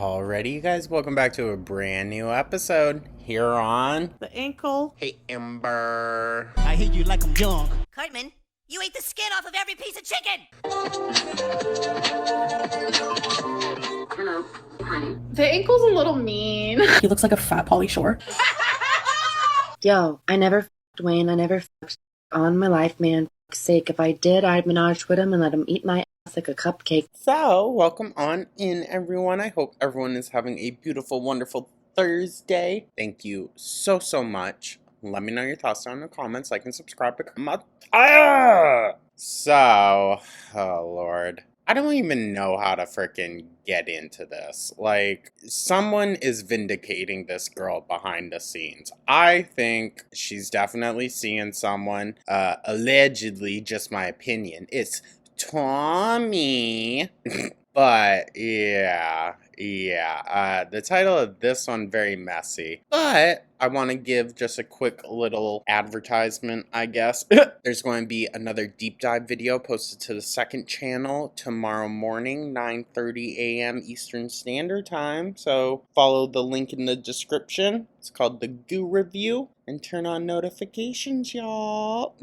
Alrighty, you guys, welcome back to a brand new episode here on The ankle. Hey Ember. I hate you like I'm young. Cartman, you ate the skin off of every piece of chicken! Hello, honey. The ankle's a little mean. He looks like a fat Pauly Shore. Yo, I never fucked Wayne. I never fucked on my life, man. For fuck's sake, if I did, I'd menage with him and let him eat my ass like a cupcake. So, welcome on in, everyone. I hope everyone is having a beautiful, wonderful Thursday. Thank you so much. Let me know your thoughts down in the comments. Like and subscribe to come out. So, oh Lord. I don't even know how to freaking get into this. Like, someone is vindicating this girl behind the scenes. I think she's definitely seeing someone. Allegedly, just my opinion. It's Tommy. But, yeah. The title of this one, very messy. But I want to give just a quick little advertisement, I guess. There's going to be another deep dive video posted to the second channel tomorrow morning, 9:30 a.m. Eastern Standard Time. So follow the link in the description. It's called The Goo Review. And turn on notifications, y'all.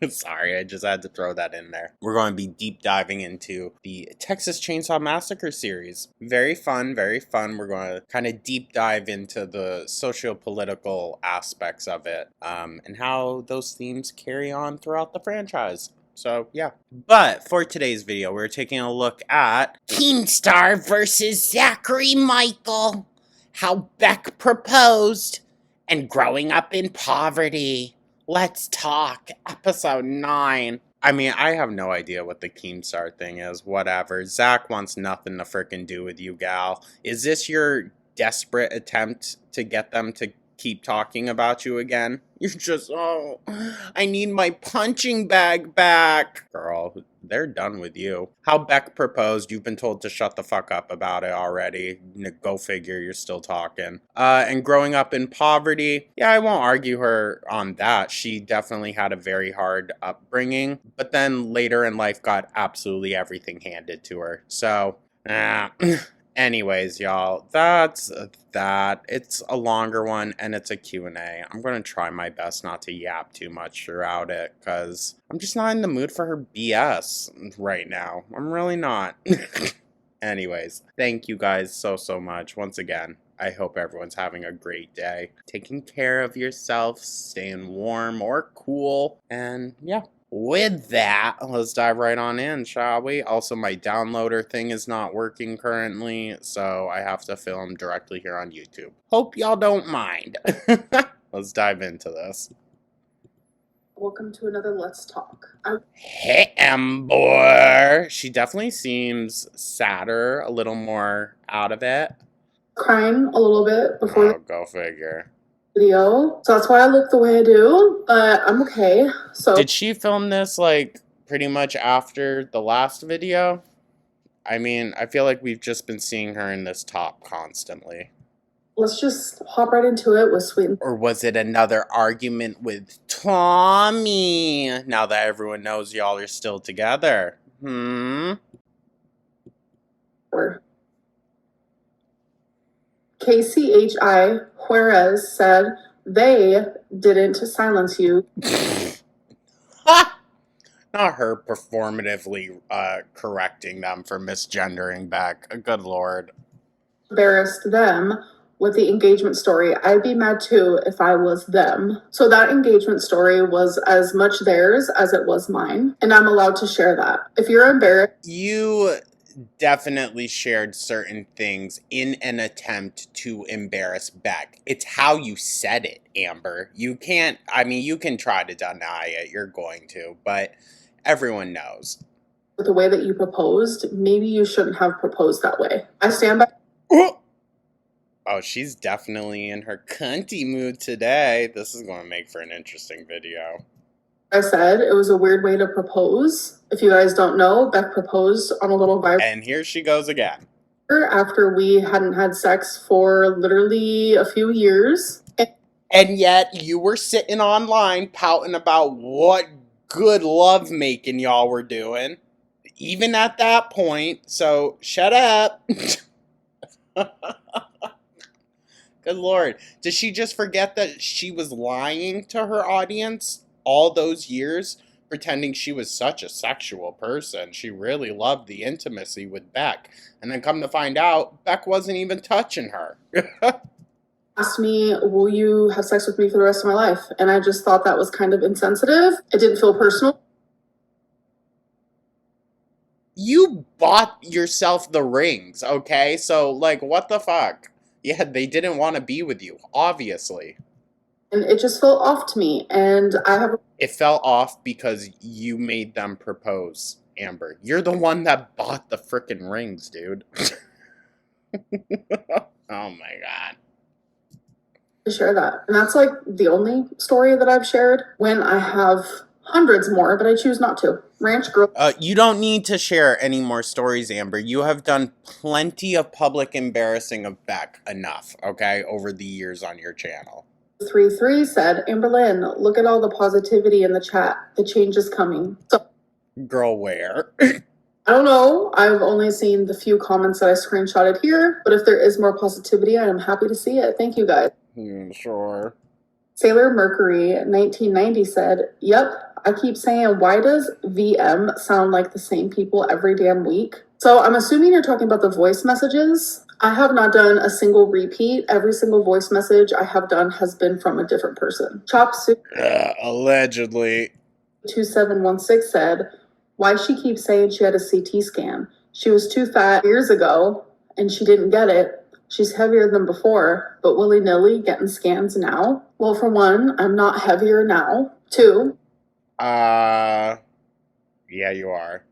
Sorry, I just had to throw that in there. We're going to be deep diving into the Texas Chainsaw Massacre series. Very fun, very fun. We're going to kind of deep dive into the socio-political aspects of it and how those themes carry on throughout the franchise. So, yeah. But for today's video, we're taking a look at Keemstar versus Zachary Michael. How Beck proposed and growing up in poverty. Let's talk. Episode 9. I mean, I have no idea what the Keemstar thing is. Whatever. Zach wants nothing to frickin' do with you, gal. Is this your desperate attempt to get them to keep talking about you again? You're just, oh, I need my punching bag back. Girl, they're done with you. How Beck proposed, you've been told to shut the fuck up about it already. Go figure, you're still talking. And growing up in poverty, yeah, I won't argue her on that. She definitely had a very hard upbringing, but then later in life got absolutely everything handed to her. So, anyways, y'all, that's that. It's a longer one, and it's a Q&A. I'm going to try my best not to yap too much throughout it, because I'm just not in the mood for her BS right now. I'm really not. Anyways, thank you guys so much. Once again, I hope everyone's having a great day. Taking care of yourself, staying warm or cool, and yeah. With that, let's dive right on in, shall we? Also, my downloader thing is not working currently, so I have to film directly here on YouTube. Hope y'all don't mind. Let's dive into this. Welcome to another Let's Talk. Hey, Ember. She definitely seems sadder, a little more out of it. Crying a little bit before Oh, go figure. video, so that's why I look the way I do, but I'm okay. So Did she film this, like, pretty much after the last video? I mean, I feel like we've just been seeing her in this top constantly. let's just hop right into it with Sweet and Or was it another argument with Tommy? Now that everyone knows y'all are still together. Sour. KCHI Juarez said they didn't silence you. Not her performatively correcting them for misgendering Beck. Good lord. Embarrassed them with the engagement story. I'd be mad too if I was them. So that engagement story was as much theirs as it was mine, and I'm allowed to share that. If you're embarrassed, You definitely shared certain things in an attempt to embarrass Beck. It's how you said it, Amber. You can't, I mean, you can try to deny it. You're going to, but everyone knows. with the way that you proposed, maybe you shouldn't have proposed that way. I stand by Oh, she's definitely in her cunty mood today. This is going to make for an interesting video. what I said. It was a weird way to propose. If you guys don't know, Beck proposed on a little vibrator And here she goes again. after we hadn't had sex for literally a few years. And yet you were sitting online pouting about what good love making y'all were doing. Even at that point. So shut up. Good Lord. Does she just forget that she was lying to her audience all those years, pretending she was such a sexual person? She really loved the intimacy with Beck. And then come to find out, Beck wasn't even touching her. Asked me, will you have sex with me for the rest of my life? And I just thought that was kind of insensitive. It didn't feel personal. You bought yourself the rings, okay? So, like, what the fuck? Yeah, they didn't want to be with you, obviously. And it just felt off to me. And I have It fell off because you made them propose, Amber. You're the one that bought the frickin' rings, dude. Oh my god. to share that. And that's like the only story that I've shared when I have hundreds more, but I choose not to. Ranch Girl You don't need to share any more stories, Amber. You have done plenty of public embarrassing of Beck enough, okay, over the years on your channel. 33 said, Amberlynn, look at all the positivity in the chat. The change is coming. So Girl, where? I don't know. I've only seen the few comments that I screenshotted here, but if there is more positivity, I am happy to see it. Thank you guys. Sure. Sailor Mercury 1990 said, yep, I keep saying, why does VM sound like the same people every damn week? So I'm assuming you're talking about the voice messages. I have not done a single repeat. Every single voice message I have done has been from a different person. Chop Suey Allegedly. 2716 said, why she keeps saying she had a CT scan. She was too fat years ago and she didn't get it. She's heavier than before, but willy-nilly getting scans now. Well, for one, I'm not heavier now. Two, Yeah, you are.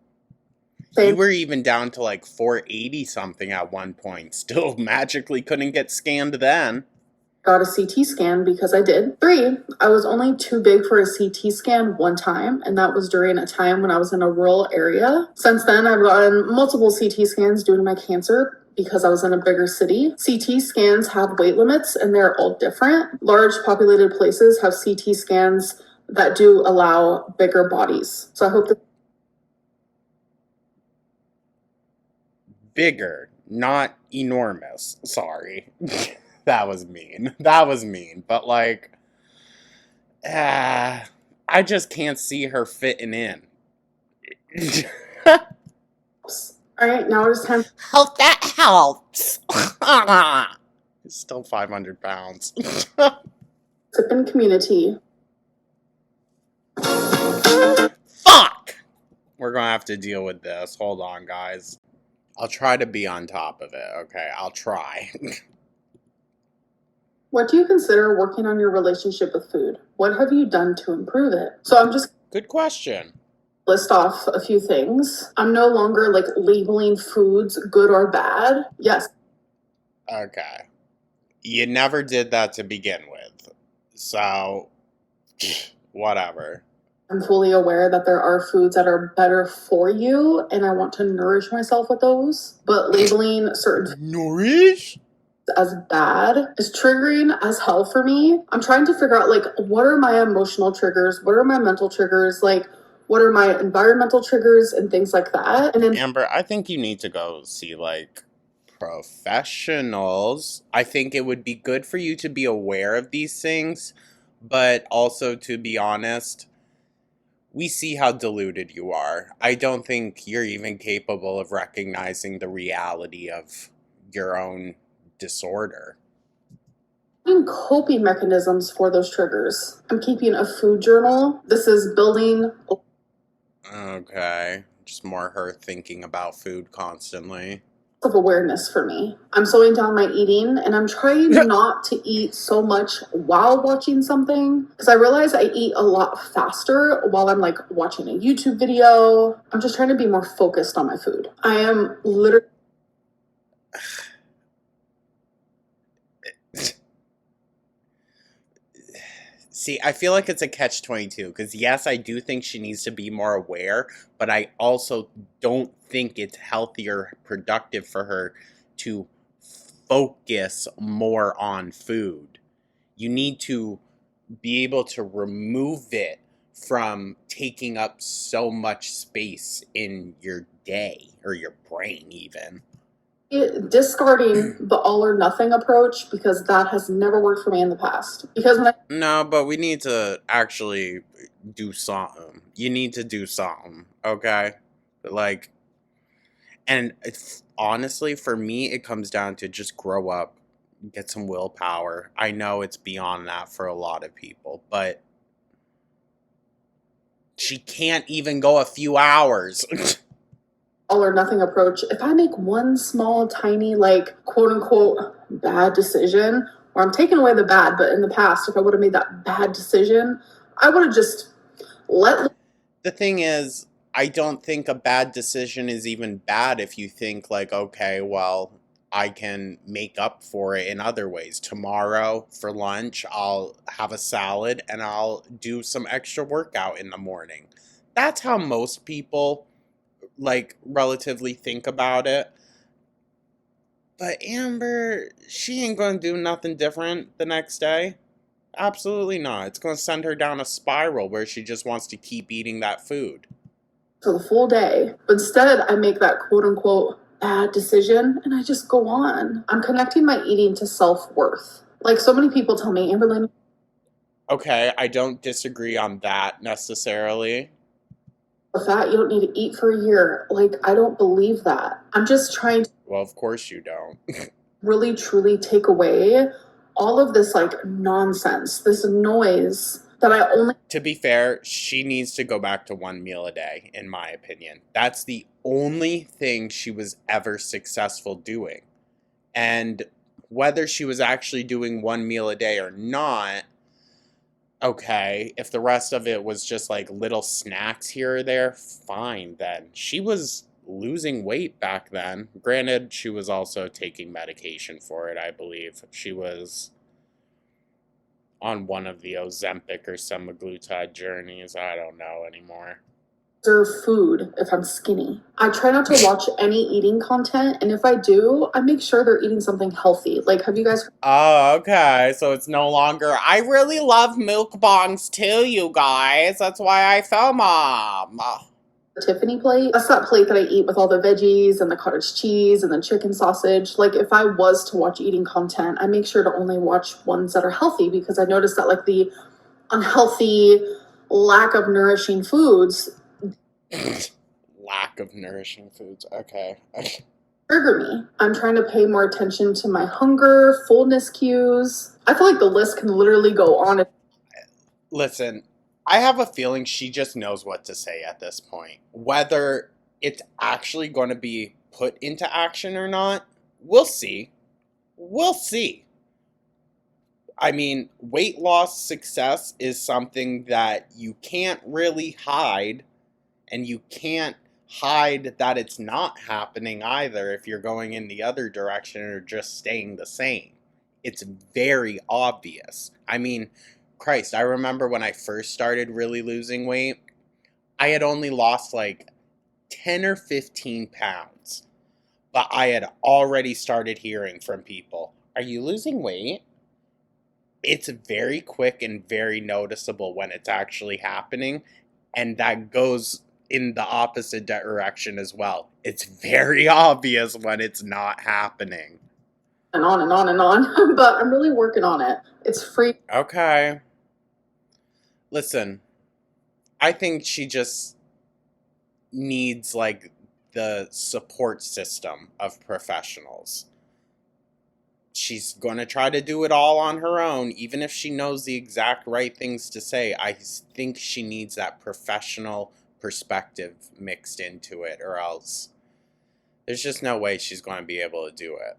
You were even down to like 480 something at one point. Still magically couldn't get scanned then. got a CT scan because I did. Three, I was only too big for a CT scan one time, and that was during a time when I was in a rural area. Since then, I've gotten multiple CT scans due to my cancer because I was in a bigger city. CT scans have weight limits, and they're all different. Large populated places have CT scans that do allow bigger bodies. So I hope that Bigger, not enormous. Sorry. That was mean. That was mean. But like, I just can't see her fitting in. all right, now it is time. Hope that helps. It's still 500 pounds. Sip in community. Fuck! We're gonna have to deal with this. Hold on, guys. I'll try to be on top of it, okay? I'll try. What do you consider working on your relationship with food? What have you done to improve it? So I'm just Good question. list off a few things. I'm no longer like labeling foods good or bad. Yes, Okay. You never did that to begin with. So, whatever. I'm fully aware that there are foods that are better for you and I want to nourish myself with those. But labeling certain Nourish? as bad is triggering as hell for me. I'm trying to figure out like what are my emotional triggers? What are my mental triggers? Like what are my environmental triggers and things like that? And then Amber, I think you need to go see, like, professionals. I think it would be good for you to be aware of these things, but also, to be honest, we see how deluded you are. I don't think you're even capable of recognizing the reality of your own disorder. coping mechanisms for those triggers. I'm keeping a food journal. This is building Okay. Just more her thinking about food constantly. of awareness for me. I'm slowing down my eating and I'm trying not to eat so much while watching something because I realize I eat a lot faster while I'm like watching a YouTube video. I'm just trying to be more focused on my food. I am literally See, I feel like it's a catch-22 because yes, I do think she needs to be more aware, but I also don't think it's healthy or productive for her to focus more on food. You need to be able to remove it from taking up so much space in your day or your brain even. discarding the all or nothing approach, because that has never worked for me in the past. Because when I No, but we need to actually do something. You need to do something, okay? Like, and honestly, for me, it comes down to just grow up, get some willpower. I know it's beyond that for a lot of people, but she can't even go a few hours. all or nothing approach, if I make one small, tiny, like, quote unquote, bad decision, or I'm taking away the bad, but in the past, if I would have made that bad decision, I would have just let. The thing is, I don't think a bad decision is even bad if you think, like, okay, well, I can make up for it in other ways. Tomorrow for lunch, I'll have a salad and I'll do some extra workout in the morning. That's how most people, like, relatively think about it. But Amber, she ain't gonna do nothing different the next day. Absolutely not. It's gonna send her down a spiral where she just wants to keep eating that food. For the full day. But instead, I make that quote unquote bad decision and I just go on. I'm connecting my eating to self worth. Like so many people tell me, Amberlynn, Okay, I don't disagree on that necessarily. you're fat, you don't need to eat for a year. Like, I don't believe that. I'm just trying to Well, of course you don't. really truly take away all of this like nonsense, this noise that I only. To be fair, she needs to go back to one meal a day, in my opinion. That's the only thing she was ever successful doing. And whether she was actually doing one meal a day or not, okay, if the rest of it was just like little snacks here or there, fine then. She was losing weight back then. Granted, she was also taking medication for it, I believe. She was on one of the Ozempic or semaglutide journeys. I don't know anymore. Serve food if I'm skinny. I try not to watch any eating content, and if I do, I make sure they're eating something healthy. Like, have you guys Oh, okay. So it's no longer. I really love milk bongs too, you guys. That's why I fell mom. Tiffany plate? That's that plate that I eat with all the veggies and the cottage cheese and the chicken sausage. Like, if I was to watch eating content, I make sure to only watch ones that are healthy, because I noticed that like the unhealthy, lack of nourishing foods Lack of nourishing foods. Okay. trigger me. I'm trying to pay more attention to my hunger, fullness cues. I feel like the list can literally go on. Listen, I have a feeling she just knows what to say at this point. Whether it's actually going to be put into action or not, we'll see. We'll see. I mean, weight loss success is something that you can't really hide, and you can't hide that it's not happening either if you're going in the other direction or just staying the same. It's very obvious. I mean, Christ, I remember when I first started really losing weight, I had only lost like 10 or 15 pounds. But I had already started hearing from people, are you losing weight? It's very quick and very noticeable when it's actually happening. And that goes in the opposite direction as well. It's very obvious when it's not happening. And on and on and on. But I'm really working on it. It's free. Okay. Listen, I think she just needs like the support system of professionals. She's going to try to do it all on her own, even if she knows the exact right things to say. I think she needs that professional perspective mixed into it, or else there's just no way she's going to be able to do it.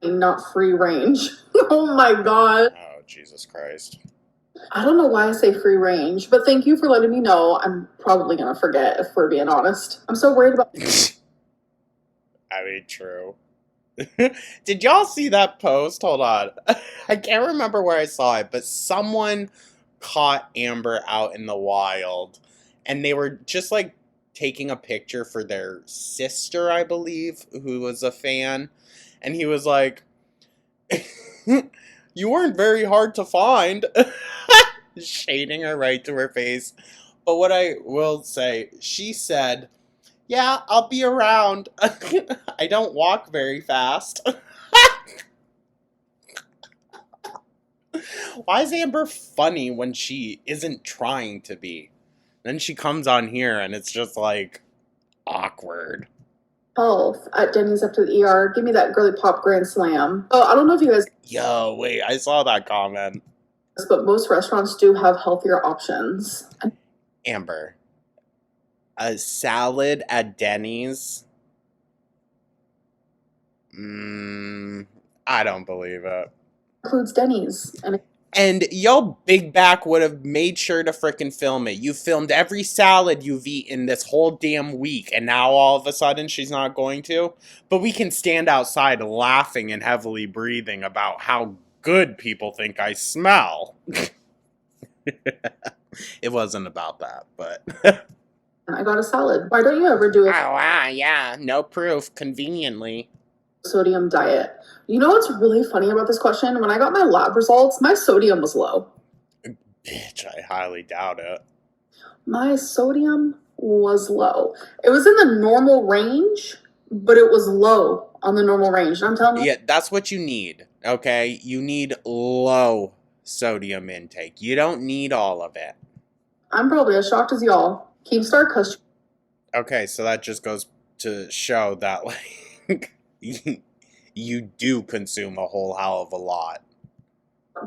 Not free range. Oh my god. Oh, Jesus Christ. I don't know why I say free range, but thank you for letting me know. I'm probably gonna forget, if we're being honest. I'm so worried about. I mean, true. Did y'all see that post? Hold on. I can't remember where I saw it, but someone caught Amber out in the wild, and they were just like taking a picture for their sister, I believe, who was a fan. And he was like, you weren't very hard to find. Shading her right to her face. But what I will say, she said, Yeah, I'll be around. I don't walk very fast. Why is Amber funny when she isn't trying to be? Then she comes on here and it's just like awkward. Health at Denny's after the ER. Give me that girly pop grand slam. Oh, I don't know if you guys, Yo, wait, I saw that comment. but most restaurants do have healthier options. Amber, a salad at Denny's? I don't believe it. Includes Denny's. And yo, Big Back would have made sure to frickin' film it. You filmed every salad you've eaten this whole damn week, and now all of a sudden she's not going to? But we can stand outside laughing and heavily breathing about how good people think I smell. It wasn't about that, but... I got a salad. Why don't you ever do Oh, a wow, yeah, no proof, conveniently. sodium diet? You know what's really funny about this question? When I got my lab results, my sodium was low. Bitch, I highly doubt it. My sodium was low. It was in the normal range, but it was low on the normal range. And I'm telling you, Yeah, that's what you need, okay? You need low sodium intake. You don't need all of it. I'm probably as shocked as y'all. Keemstar cuss Okay, so that just goes to show that, like, you do consume a whole hell of a lot.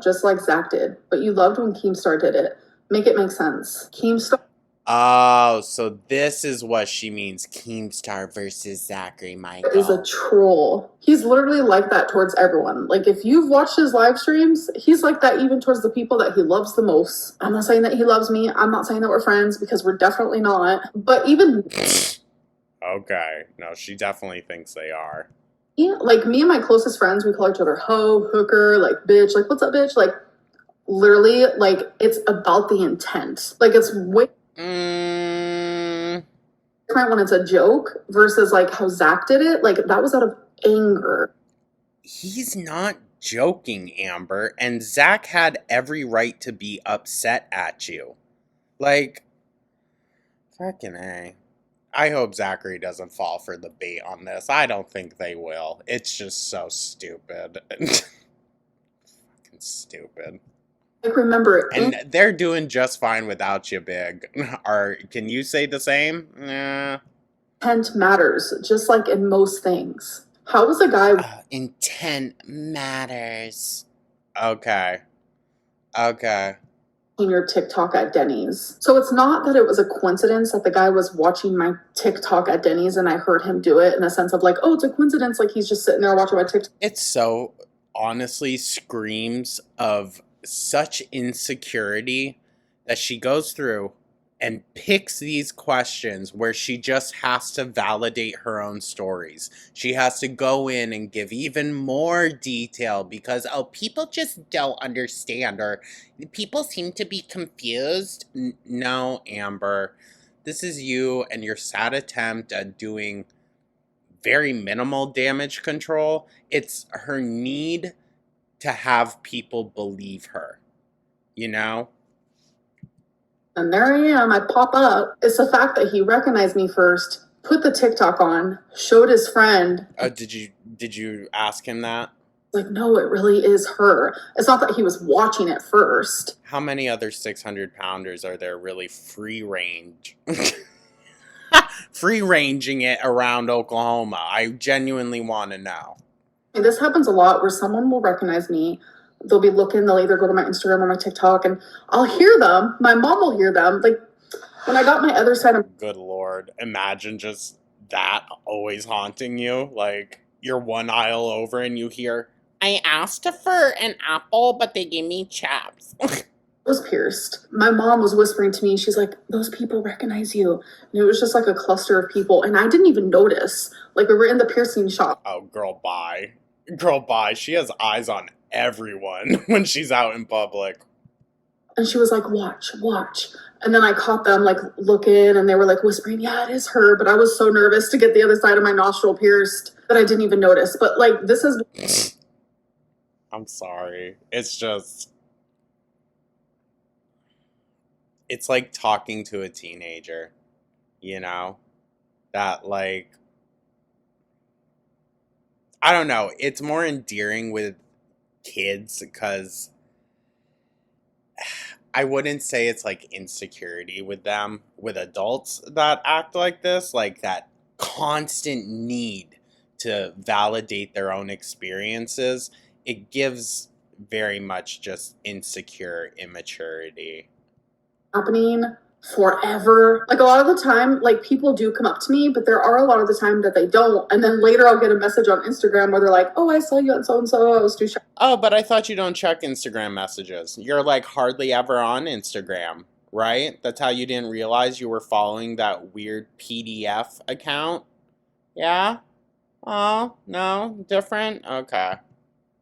just like Zach did, but you loved when Keemstar did it. Make it make sense. Keemstar Oh, so this is what she means. Keemstar versus Zachary Michael. is a troll. He's literally like that towards everyone. Like, if you've watched his live streams, he's like that even towards the people that he loves the most. I'm not saying that he loves me. I'm not saying that we're friends, because we're definitely not. But even Okay, no, she definitely thinks they are. yeah, like me and my closest friends, we call each other hoe, hooker, like bitch, like what's up, bitch? Like literally, like it's about the intent. Like it's way different when it's a joke versus like how Zach did it. Like that was out of anger. He's not joking, Amber, and Zach had every right to be upset at you. Like, fucking A. I hope Zachary doesn't fall for the bait on this. I don't think they will. It's just so stupid. Fucking stupid. Like remember, And they're doing just fine without you, Big. Can you say the same? Nah. intent matters, just like in most things. How was a guy Intent matters. Okay. Okay. watching your TikTok at Denny's? So it's not that it was a coincidence that the guy was watching my TikTok at Denny's and I heard him do it in a sense of like, oh, it's a coincidence. Like he's just sitting there watching my TikTok. It so honestly screams of such insecurity that she goes through and picks these questions where she just has to validate her own stories. She has to go in and give even more detail because, oh, people just don't understand or people seem to be confused. No, Amber. This is you and your sad attempt at doing very minimal damage control. It's her need to have people believe her, you know? And there I am, I pop up. It's the fact that he recognized me first, put the TikTok on, showed his friend. Did you ask him that? Like, no, it really is her. It's not that he was watching it first. How many other 600-pounders are there really free range? Free ranging it around Oklahoma? I genuinely want to know. And this happens a lot where someone will recognize me. They'll be looking, they'll either go to my Instagram or my TikTok, and I'll hear them. My mom will hear them. Like, when I got my other side of Good Lord. Imagine just that always haunting you. Like, you're one aisle over and you hear, I asked for an apple, but they gave me chaps. was pierced. My mom was whispering to me, she's like, those people recognize you. And it was just like a cluster of people. And I didn't even notice. Like, we were in the piercing shop. Oh, girl, bye. Girl, bye. She has eyes on everyone when she's out in public. And she was like, watch, watch. And then I caught them like looking and they were like whispering, yeah, it is her. But I was so nervous to get the other side of my nostril pierced that I didn't even notice. But like, this is... I'm sorry. It's just... It's like talking to a teenager, you know? that, like, I don't know, it's more endearing with kids because I wouldn't say it's like insecurity with them, with adults that act like this, like that constant need to validate their own experiences. It gives very much just insecure immaturity. happening forever. Like a lot of the time, like people do come up to me, but there are a lot of the time that they don't. And then later I'll get a message on Instagram where they're like, "Oh, I saw you on so and so. I was too shy." Oh, but I thought you don't check Instagram messages. You're like hardly ever on Instagram, right? That's how you didn't realize you were following that weird PDF account? Yeah? Oh, no? Different? Okay.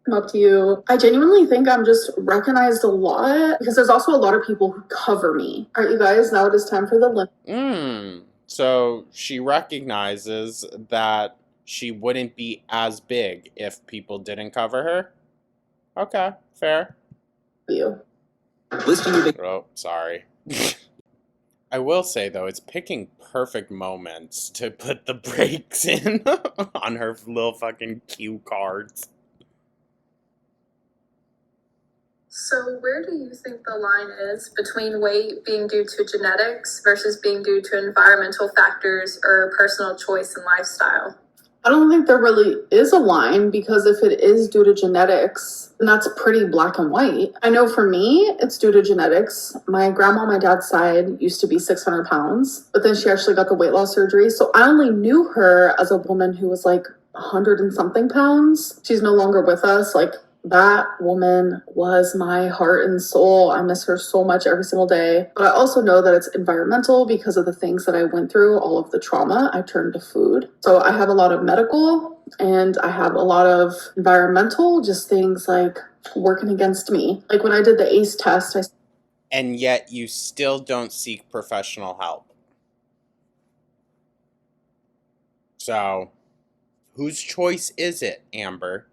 Come up to you. I genuinely think I'm just recognized a lot because there's also a lot of people who cover me. All right, you guys, now it is time for the limit. So she recognizes that she wouldn't be as big if people didn't cover her? Okay, fair. You. Oh, sorry. I will say, though, it's picking perfect moments to put the brakes in on her little fucking cue cards. So, where do you think the line is between weight being due to genetics versus being due to environmental factors or personal choice and lifestyle? I don't think there really is a line because if it is due to genetics, then that's pretty black and white. I know for me, it's due to genetics. My grandma on my dad's side used to be 600 pounds, but then she actually got the weight loss surgery. So I only knew her as a woman who was like 100 and something pounds. She's no longer with us. Like, that woman was my heart and soul. I miss her so much every single day. But I also know that it's environmental because of the things that I went through, all of the trauma. I turned to food. So I have a lot of medical and I have a lot of environmental, just things like working against me. Like when I did the ACE test, And yet you still don't seek professional help. So, whose choice is it, Amber?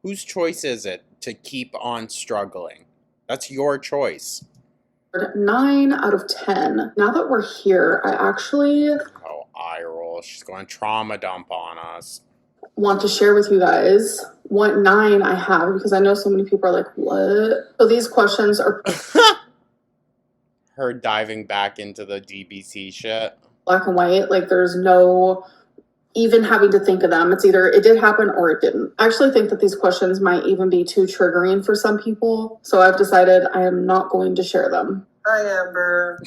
Whose choice is it to keep on struggling? That's your choice. 9 out of 10. Now that we're here, I actually Eye roll. She's going trauma dump on us. Want to share with you guys what 9 I have because I know so many people are like, what? So these questions are Her diving back into the DBC shit. black and white. Like there's no even having to think of them. It's either it did happen or it didn't. I actually think that these questions might even be too triggering for some people. So I've decided I am not going to share them. Hi, Amber.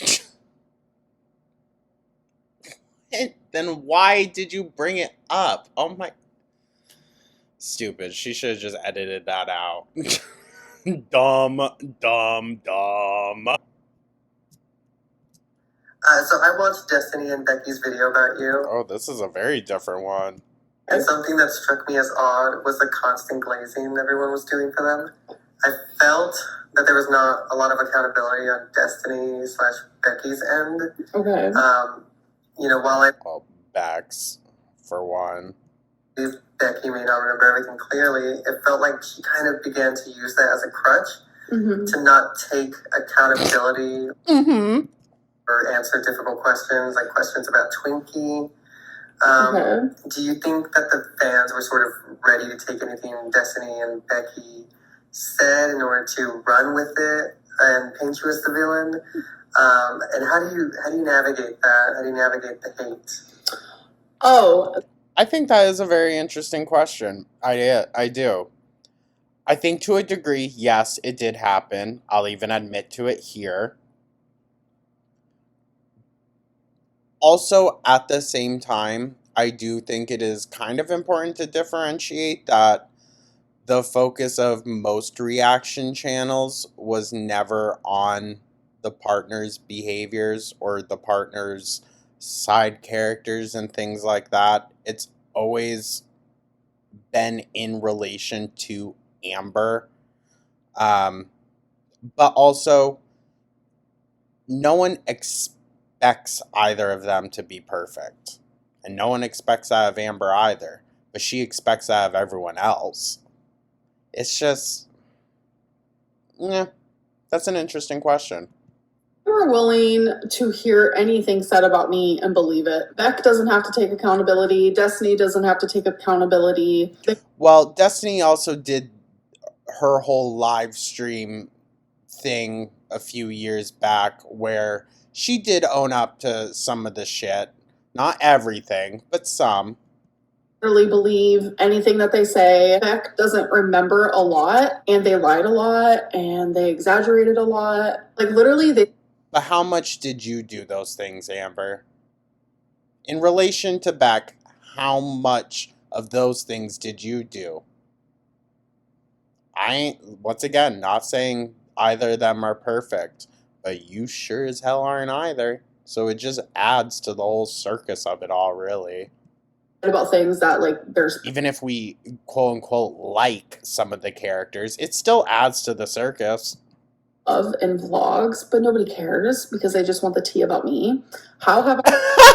Then why did you bring it up? Oh my... Stupid. She should have just edited that out. Dumb. So I watched Destiny and Beck'S video about you. Oh, this is a very different one. And something that struck me as odd was the constant glazing everyone was doing for them. I felt that there was not a lot of accountability on Destiny / Becky's end. Okay. While Well, Beck's, for one. Becky may not remember everything clearly, it felt like she kind of began to use that as a crutch to not take accountability or answer difficult questions, like questions about Twinkie. Do you think that the fans were sort of ready to take anything Destiny and Becky said in order to run with it and paint you as the villain? And how do you navigate that? How do you navigate the hate? Oh, I think that is a very interesting question. I do. I think to a degree, yes, it did happen. I'll even admit to it here. Also, at the same time, I do think it is kind of important to differentiate that the focus of most reaction channels was never on the partner's behaviors or the partner's side characters and things like that. It's always been in relation to Amber. But also, no one expects either of them to be perfect. And no one expects that of Amber either. But she expects that of everyone else. It's just... yeah, that's an interesting question. I'm willing to hear anything said about me and believe it. Beck doesn't have to take accountability. Destiny doesn't have to take accountability. Well, Destiny also did her whole live stream thing a few years back where she did own up to some of the shit. Not everything, but some. Really believe anything that they say. Beck doesn't remember a lot, and they lied a lot, and they exaggerated a lot. Like, literally, they... But how much did you do those things, Amber? In relation to Beck, how much of those things did you do? I ain't, once again, not saying either of them are perfect, but you sure as hell aren't either. So it just adds to the whole circus of it all, really. About things that, like, there's... Even if we, quote unquote, like some of the characters, it still adds to the circus. Of in vlogs, but nobody cares because they just want the tea about me. How have I...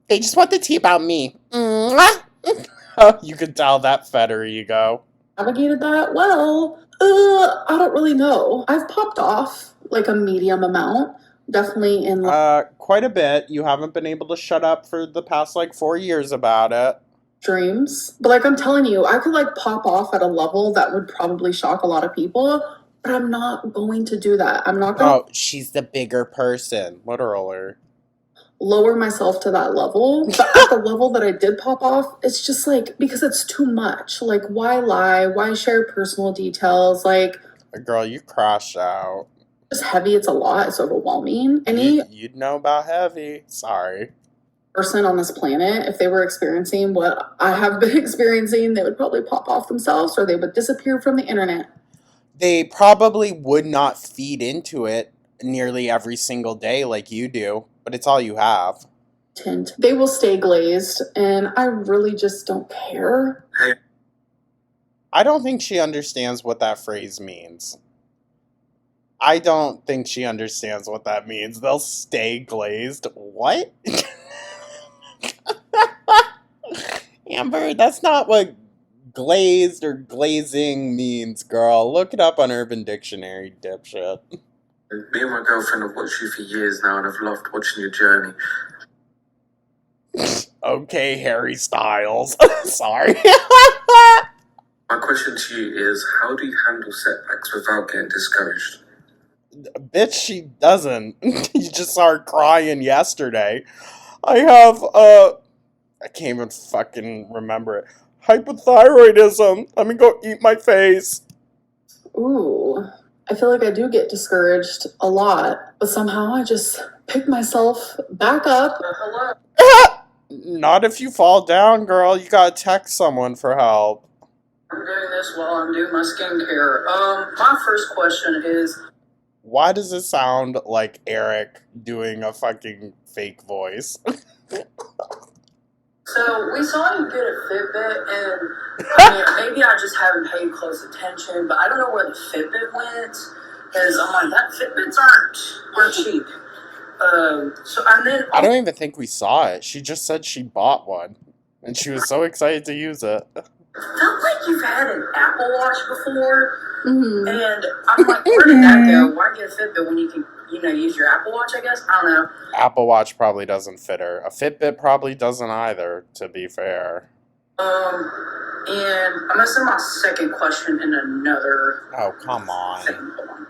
They just want the tea about me. You can tell that fetter ego. Navigated that? Well, I don't really know. I've popped off like a medium amount. Definitely in quite a bit. You haven't been able to shut up for the past like 4 years about it. Dreams. But like I'm telling you, I could like pop off at a level that would probably shock a lot of people, but I'm not going to do that. I'm not going to... Oh, she's the bigger person. Literally. Lower myself to that level. But at the level that I did pop off, it's just like, because it's too much. Like, why lie? Why share personal details? Like... Girl, you crashed out. It's heavy, it's a lot, it's overwhelming. You'd know about heavy. Sorry. Person on this planet, if they were experiencing what I have been experiencing, they would probably pop off themselves or they would disappear from the internet. They probably would not feed into it nearly every single day like you do, but it's all you have. Tint. They will stay glazed, and I really just don't care. I don't think she understands what that phrase means. I don't think she understands what that means. They'll stay glazed. What? Amber, that's not what glazed or glazing means, girl. Look it up on Urban Dictionary, dipshit. Me and my girlfriend have watched you for years now, and I've loved watching your journey. Okay, Harry Styles. Sorry. My question to you is, how do you handle setbacks without getting discouraged? Bitch, she doesn't. You just saw her crying yesterday. I have, I can't even fucking remember it. Hypothyroidism. Let me go eat my face. Ooh, I feel like I do get discouraged a lot, but somehow I just pick myself back up. Not if you fall down, girl. You gotta text someone for help. I'm doing this while I'm doing my skincare. My first question is... Why does it sound like Eric doing a fucking fake voice? So, we saw you get a Fitbit, and I mean, maybe I just haven't paid close attention, but I don't know where the Fitbit went, because I'm like, that Fitbits aren't cheap. And then... I don't even think we saw it. She just said she bought one, and she was so excited to use it. Felt like you've had an Apple Watch before, and I'm like, where did that go? Why get a Fitbit when you can, use your Apple Watch, I guess? I don't know. Apple Watch probably doesn't fit her. A Fitbit probably doesn't either, to be fair. And I'm gonna send my second question in another... Oh, come on.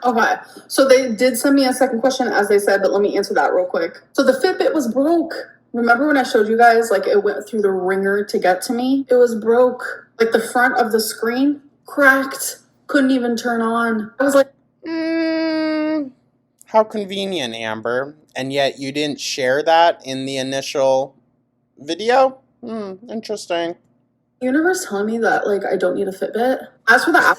Okay, so they did send me a second question, as they said, but let me answer that real quick. So the Fitbit was broke. Remember when I showed you guys, like, it went through the ringer to get to me? It was broke. Like, the front of the screen cracked. Couldn't even turn on. I was like... How convenient, Amber. And yet you didn't share that in the initial video? Interesting. The universe telling me that, like, I don't need a Fitbit. As for the app...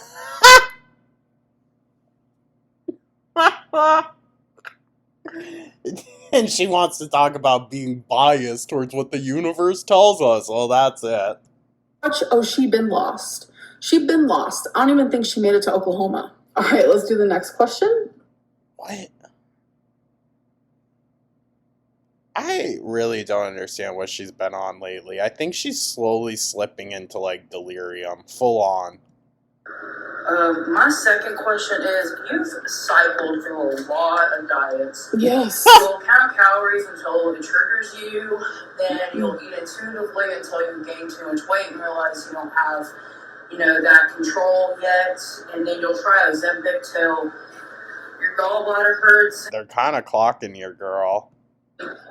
And she wants to talk about being biased towards what the universe tells us. Well, that's it. Oh, she been lost. She been lost. I don't even think she made it to Oklahoma. All right, let's do the next question. What? I really don't understand what she's been on lately. I think she's slowly slipping into, like, delirium. Full on. My second question is, you've cycled through a lot of diets. Yes. You'll count calories until it triggers you, then you'll eat intuitively until you gain too much weight and realize you don't have, that control yet, and then you'll try Ozempic till your gallbladder hurts. They're kind of clocking you, girl.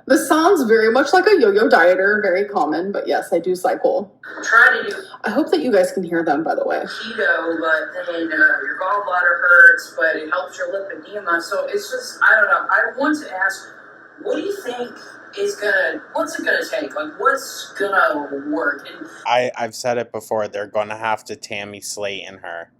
This sounds very much like a yo-yo dieter, very common, but yes, I do cycle. Try to do I hope that you guys can hear them, by the way. keto, but then your gallbladder hurts, but it helps your lipedema. So it's just, I don't know. I want to ask, what do you think what's it gonna take? Like, what's gonna work? And I've said it before, they're gonna have to Tammy Slayton her.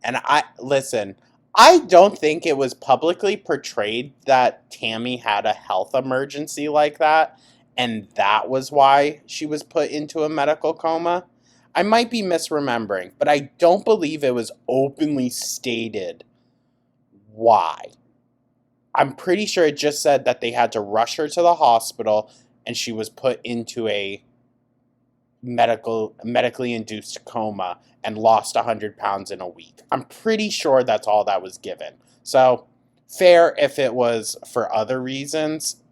And listen, I don't think it was publicly portrayed that Tammy had a health emergency like that, and that was why she was put into a medical coma. I might be misremembering, but I don't believe it was openly stated why. I'm pretty sure it just said that they had to rush her to the hospital and she was put into a medically induced coma and lost 100 pounds in a week. I'm pretty sure that's all that was given. So, fair if it was for other reasons,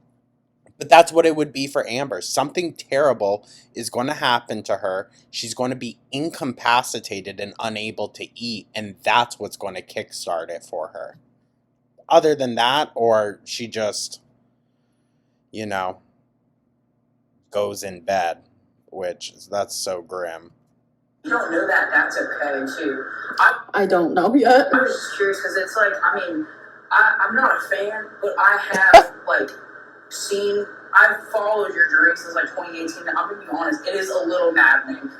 but that's what it would be for Amber. Something terrible is going to happen to her. She's going to be incapacitated and unable to eat, and that's what's going to kickstart it for her. Other than that, or she just, goes in bed, that's so grim. you don't know that, that's okay too. I don't know yet. I was just curious because it's like, I'm not a fan, but I have I've followed your journey since like 2018. I'm gonna be honest, it is a little maddening.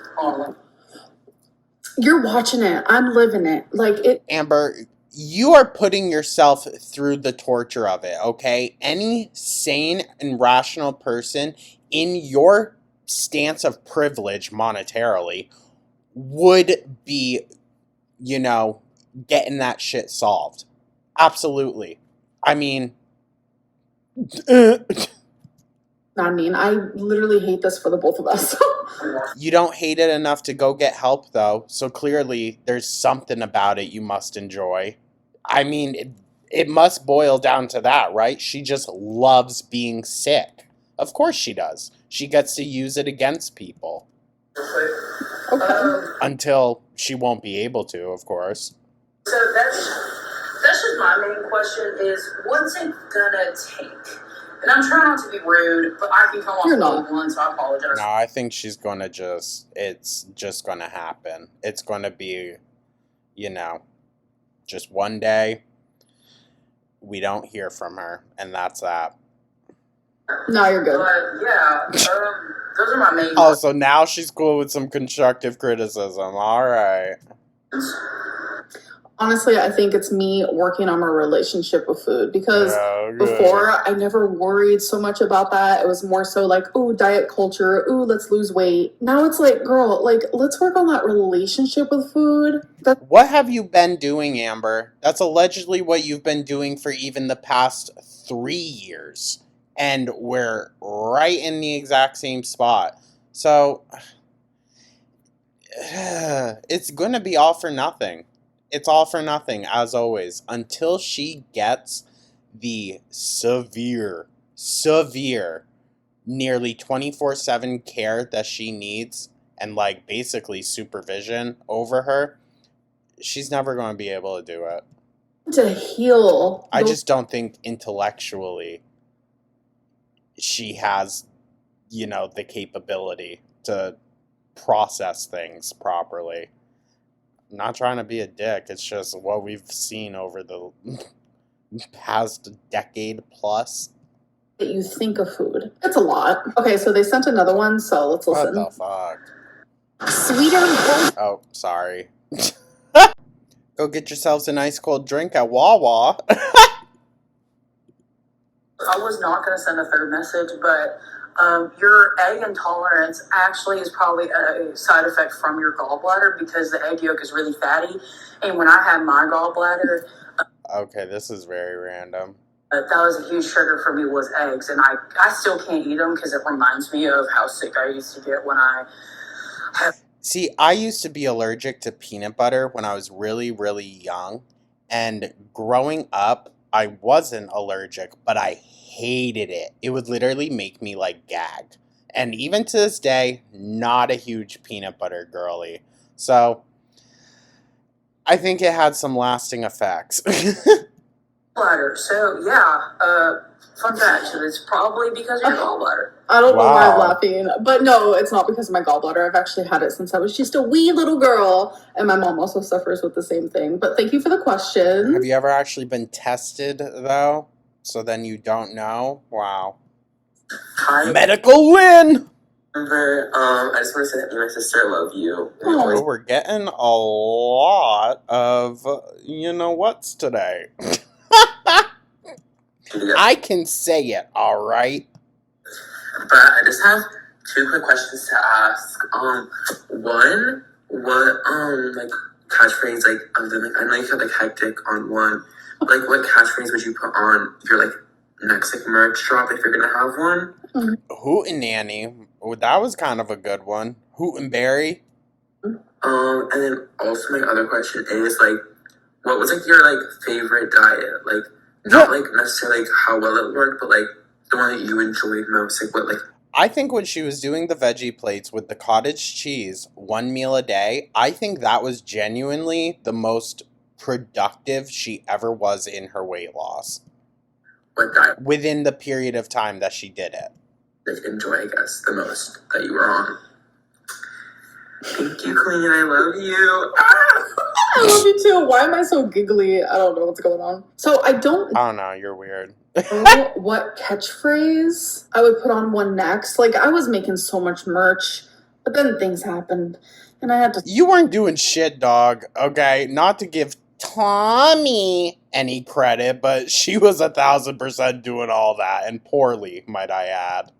You're watching it. I'm living it. Amber, you are putting yourself through the torture of it, okay? Any sane and rational person in your stance of privilege monetarily would be, getting that shit solved. Absolutely. I mean... I literally hate this for the both of us. You don't hate it enough to go get help, though, so clearly there's something about it you must enjoy. I mean, it must boil down to that, right? She just loves being sick. Of course she does. She gets to use it against people. Okay. Until she won't be able to, of course. So that's just my main question is, what's it gonna take? And I'm trying not to be rude, but I can come off the one, so I apologize. No, I think she's gonna it's just gonna happen. It's gonna be, just one day, we don't hear from her, and that's that. No, you're good. But, yeah, those are my main Oh, so now she's cool with some constructive criticism. All right. Honestly, I think it's me working on my relationship with food because before I never worried so much about that. It was more so like, oh, diet culture. Oh, let's lose weight. Now it's like, girl, let's work on that relationship with food. What have you been doing, Amber? That's allegedly what you've been doing for even the past 3 years. And we're right in the exact same spot. So, it's going to be all for nothing. It's all for nothing, as always, until she gets the severe, nearly 24/7 care that she needs and, basically supervision over her. She's never going to be able to do it. To heal. I just don't think intellectually she has, the capability to process things properly. I'm not trying to be a dick. It's just what we've seen over the past decade plus. That you think of food. That's a lot. Okay, so they sent another one, so let's listen. What the fuck? Sweeter. Oh, sorry. Go get yourselves an ice cold drink at Wawa. I was not going to send a third message, but your egg intolerance actually is probably a side effect from your gallbladder because the egg yolk is really fatty. And when I had my gallbladder... Okay, this is very random. That was a huge trigger for me was eggs. And I still can't eat them because it reminds me of how sick I used to get when I... See, I used to be allergic to peanut butter when I was really, really young. And growing up, I wasn't allergic, but I hated it. It would literally make me like gag. And even to this day, not a huge peanut butter girly. So I think it had some lasting effects. Gallbladder. So yeah, fun fact. So it's probably because of your gallbladder. I don't know why I'm Wow. laughing, but no, it's not because of my gallbladder. I've actually had it since I was just a wee little girl, and my mom also suffers with the same thing. But thank you for the question. Have you ever actually been tested, though? So then you don't know? Wow. Hi. Medical win! Remember, I just want to say that me and my sister love you. We Oh. always We're getting a lot of you-know-whats today. do together. I can say it, alright? But I just have two quick questions to ask. One, what like catchphrase other than I know you said like hectic on one. Like what catchphrase would you put on your like next like merch drop if you're gonna have one? Hootenanny. Oh, that was kind of a good one. Hootenberry. And then also my other question is like, what was like your like favorite diet? Like not like necessarily like how well it worked, but like the one that you enjoyed most. Like what like. I think when she was doing the veggie plates with the cottage cheese, 1 meal a day, I think that was genuinely the most productive she ever was in her weight loss. What diet? Within the period of time that she did it. Like enjoy, I guess, the most that you were on. Thank you, Queen. I love you. I love you too. Why am I so giggly? I don't know what's going on. So I don't know, you're weird. know what catchphrase I would put on one next. Like, I was making so much merch, but then things happened, and I had to. You weren't doing shit, dog, okay? Not to give Tommy any credit, but she was 1,000% doing all that, and poorly, might I add.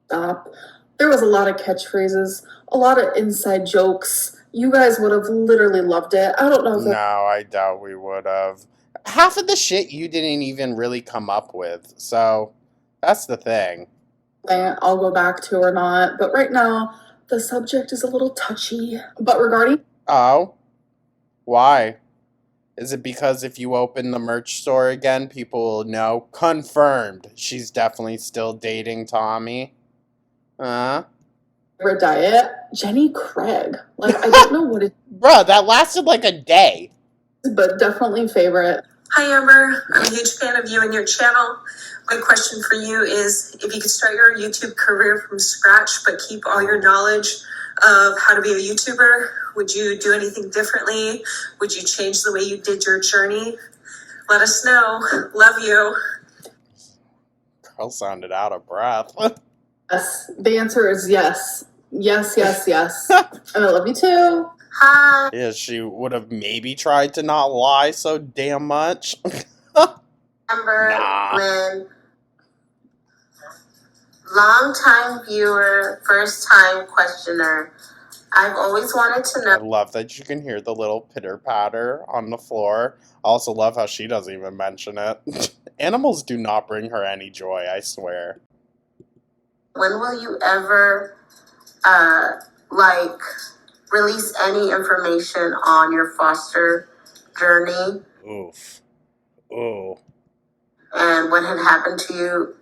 Stop. There was a lot of catchphrases, a lot of inside jokes. You guys would have literally loved it. I don't know if No, I doubt we would have. Half of the shit you didn't even really come up with, so that's the thing. I'll go back to or not, but right now the subject is a little touchy. But regarding Oh? Why? Is it because if you open the merch store again, people will know? Confirmed. She's definitely still dating Tommy. favorite diet, Jenny Craig. Like, I don't know what it Bruh, that lasted like a day. is, but definitely favorite. Hi Amber, I'm a huge fan of you and your channel. My question for you is, if you could start your YouTube career from scratch but keep all your knowledge of how to be a YouTuber, would you do anything differently? Would you change the way you did your journey? Let us know. Love you. Girl sounded out of breath. Yes, the answer is yes. Yes, yes, yes. And I love you too. Hi. Yeah, she would have maybe tried to not lie so damn much. Amber, Nah. Lynn. Long-time viewer, first-time questioner. I've always wanted to I know. love that you can hear the little pitter-patter on the floor. I also love how she doesn't even mention it. Animals do not bring her any joy, I swear. When will you ever, release any information on your foster journey Oof. Ooh. and what had happened to you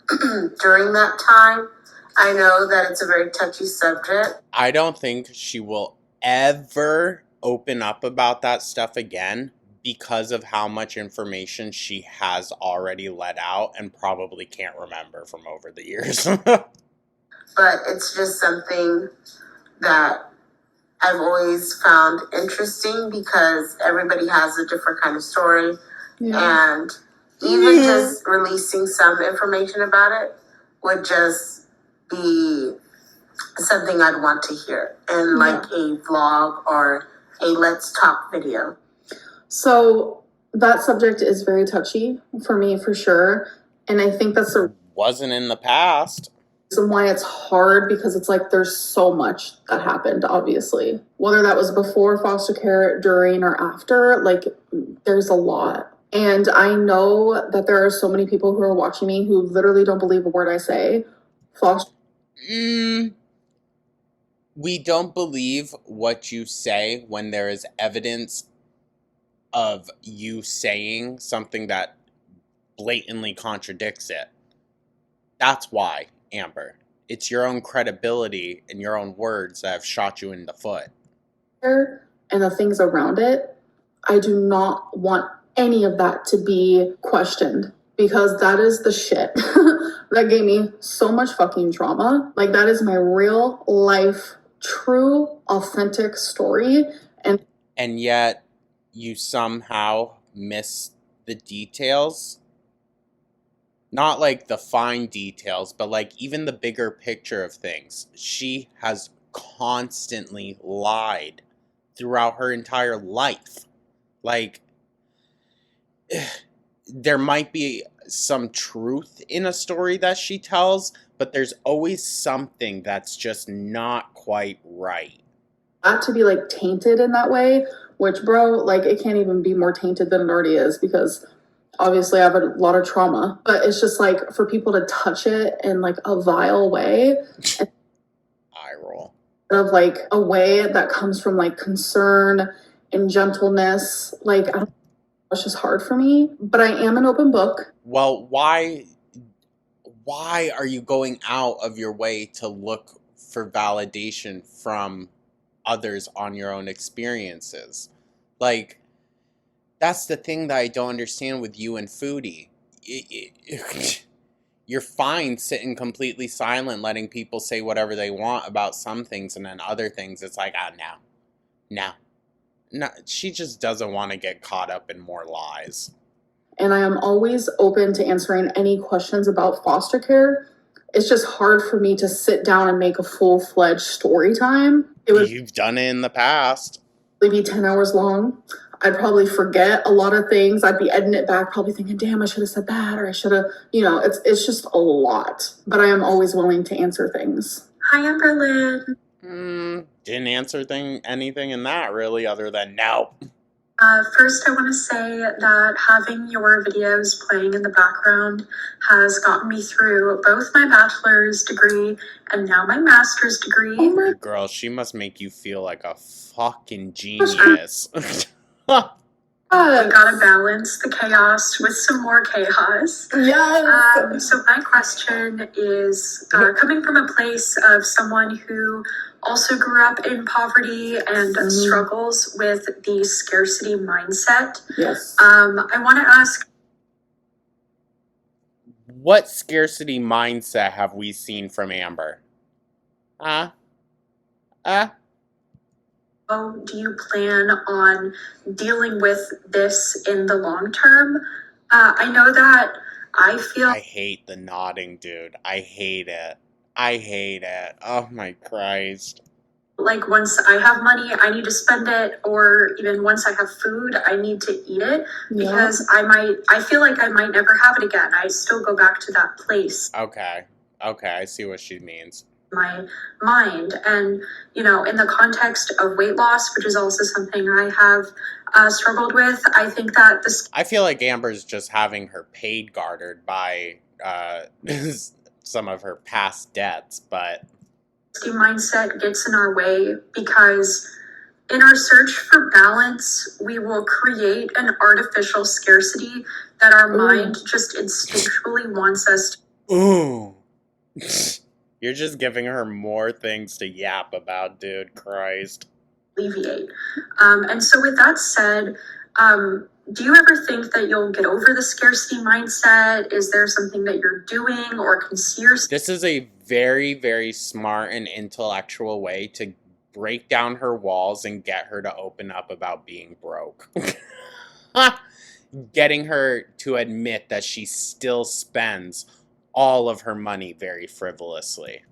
during that time? I know that it's a very touchy subject. I don't think she will ever open up about that stuff again because of how much information she has already let out and probably can't remember from over the years. But it's just something that I've always found interesting because everybody has a different kind of story. Yeah. And even just releasing some information about it would just be something I'd want to hear in like a vlog or a let's talk video. So that subject is very touchy for me, for sure. And I think that's the Wasn't in the past. reason why it's hard, because it's like there's so much that happened, obviously. Whether that was before foster care, during, or after, like there's a lot. And I know that there are so many people who are watching me who literally don't believe a word I say. Foster We don't believe what you say when there is evidence of you saying something that blatantly contradicts it. That's why, Amber. It's your own credibility and your own words that have shot you in the foot. And the things around it, I do not want any of that to be questioned, because that is the shit that gave me so much fucking trauma. Like, that is my real life, true, authentic story. And yet, you somehow miss the details. Not like the fine details, but like even the bigger picture of things. She has constantly lied throughout her entire life. Like, there might be some truth in a story that she tells, but there's always something that's just not quite right. Not to be like tainted in that way, which, bro, like, it can't even be more tainted than it already is, because obviously I have a lot of trauma, but it's just like for people to touch it in like a vile way. Eye roll. Of like a way that comes from like concern and gentleness. Like, I don't, it's just hard for me, but I am an open book. Well, why are you going out of your way to look for validation from others on your own experiences? Like, that's the thing that I don't understand with you and Foodie. You're fine sitting completely silent, letting people say whatever they want about some things, and then other things, it's like, no. She just doesn't want to get caught up in more lies. And I am always open to answering any questions about foster care. It's just hard for me to sit down and make a full-fledged story time. You've done it in the past. It'd be 10 hours long. I'd probably forget a lot of things. I'd be editing it back, probably thinking, damn, I should have said that, or I should have, it's just a lot. But I am always willing to answer things. Hi, Amberlynn. Didn't answer anything in that, really, other than no. First, I want to say that having your videos playing in the background has gotten me through both my bachelor's degree and now my master's degree. Girl, she must make you feel like a fucking genius. We gotta balance the chaos with some more chaos. Yes. So my question is, coming from a place of someone who also grew up in poverty and struggles with the scarcity mindset. Yes. I want to ask, what scarcity mindset have we seen from Amber? how do you plan on dealing with this in the long term? I know that I hate the nodding, dude. I hate it. Oh my Christ. Like, once I have money, I need to spend it, or even once I have food, I need to eat it, because I feel like I might never have it again. I still go back to that place. Okay, I see what she means. My mind, and in the context of weight loss, which is also something I have struggled with, I think that I feel like Amber's just having her paid garnered by some of her past debts, but mindset gets in our way, because in our search for balance, we will create an artificial scarcity that our mind just instinctually wants us to. Ooh. You're just giving her more things to yap about, dude. Christ. Alleviate. And so with that said, do you ever think that you'll get over the scarcity mindset? Is there something that you're doing or can see yourself? This is a very, very smart and intellectual way to break down her walls and get her to open up about being broke. Getting her to admit that she still spends all of her money very frivolously.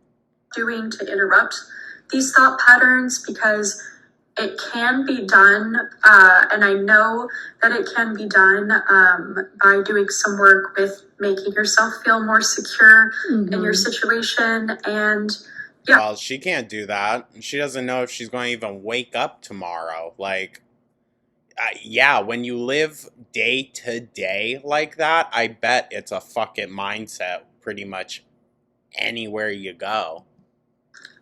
Doing to interrupt these thought patterns, because it can be done, and I know that it can be done by doing some work with making yourself feel more secure in your situation. And well, she can't do that. She doesn't know if she's going to even wake up tomorrow. Like, when you live day to day like that, I bet it's a fucking mindset pretty much anywhere you go.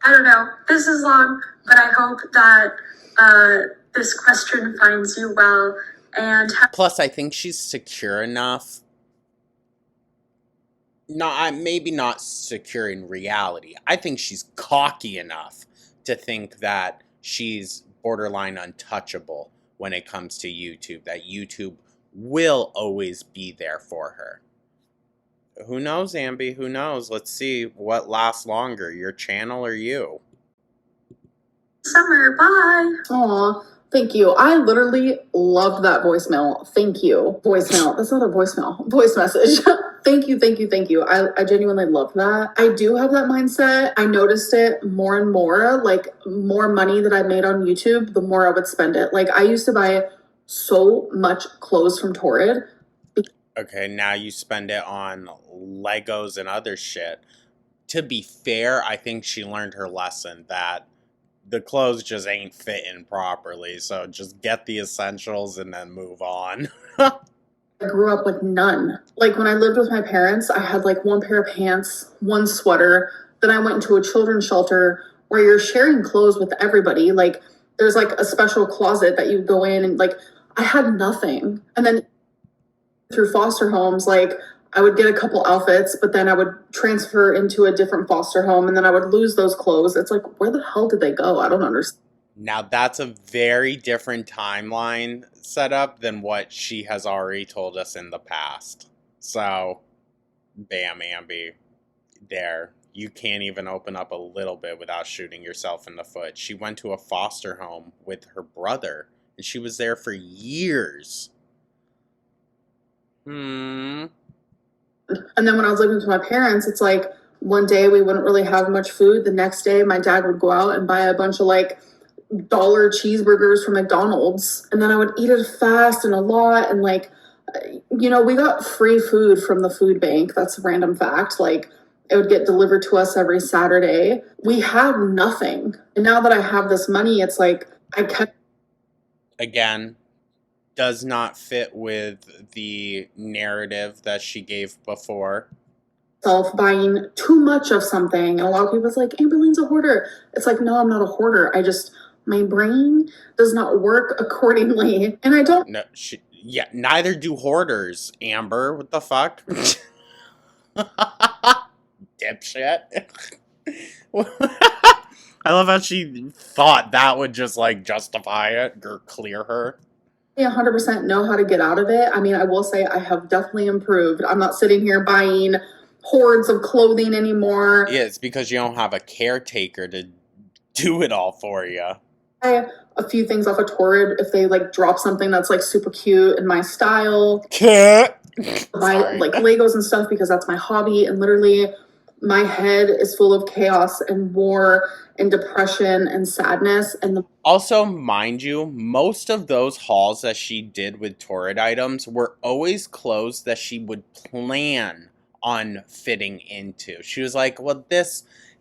I don't know. This is long, but I hope that this question finds you well. And plus, I think she's secure enough. Maybe not secure in reality. I think she's cocky enough to think that she's borderline untouchable when it comes to YouTube. That YouTube will always be there for her. Who knows, Ambi? Who knows? Let's see what lasts longer, your channel or you. Summer, bye. Aw, thank you. I literally loved that voicemail. Thank you. Voicemail. That's not a voicemail. Voice message. Thank you, thank you, thank you. I genuinely love that. I do have that mindset. I noticed it more and more. Like, more money that I made on YouTube, the more I would spend it. Like, I used to buy so much clothes from Torrid. Okay, now you spend it on Legos and other shit. To be fair, I think she learned her lesson that the clothes just ain't fitting properly, so just get the essentials and then move on. I grew up with none. Like, when I lived with my parents, I had like one pair of pants, one sweater. Then I went into a children's shelter where you're sharing clothes with everybody. Like, there's like a special closet that you go in, and like, I had nothing. And then through foster homes, like, I would get a couple outfits, but then I would transfer into a different foster home, and then I would lose those clothes. It's like, where the hell did they go? I don't understand. Now that's a very different timeline setup than what she has already told us in the past. So, bam, Ambi. There. You can't even open up a little bit without shooting yourself in the foot. She went to a foster home with her brother, and she was there for years. And then when I was living with my parents, it's like, one day we wouldn't really have much food. The next day my dad would go out and buy a bunch of like dollar cheeseburgers from McDonald's, and then I would eat it fast and a lot. And like, you know, we got free food from the food bank. That's a random fact. Like, it would get delivered to us every Saturday. We had nothing. And now that I have this money, it's like, I kept... Again, does not fit with the narrative that she gave before. Buying too much of something. And a lot of people's like, Amberlyne's a hoarder. It's like, no, I'm not a hoarder. My brain does not work accordingly. And I don't... No, neither do hoarders, Amber. What the fuck? Dipshit. I love how she thought that would just, like, justify it or clear her. 100% know how to get out of it. I mean, I will say I have definitely improved. I'm not sitting here buying hordes of clothing anymore. Yeah, it's because you don't have a caretaker to do it all for you. I a few things off of Torrid if they like drop something that's like super cute in my style. Buy like Legos and stuff because that's my hobby, and literally my head is full of chaos and war and depression and sadness. And also, mind you, most of those hauls that she did with Torrid items were always clothes that she would plan on fitting into. She was like, well,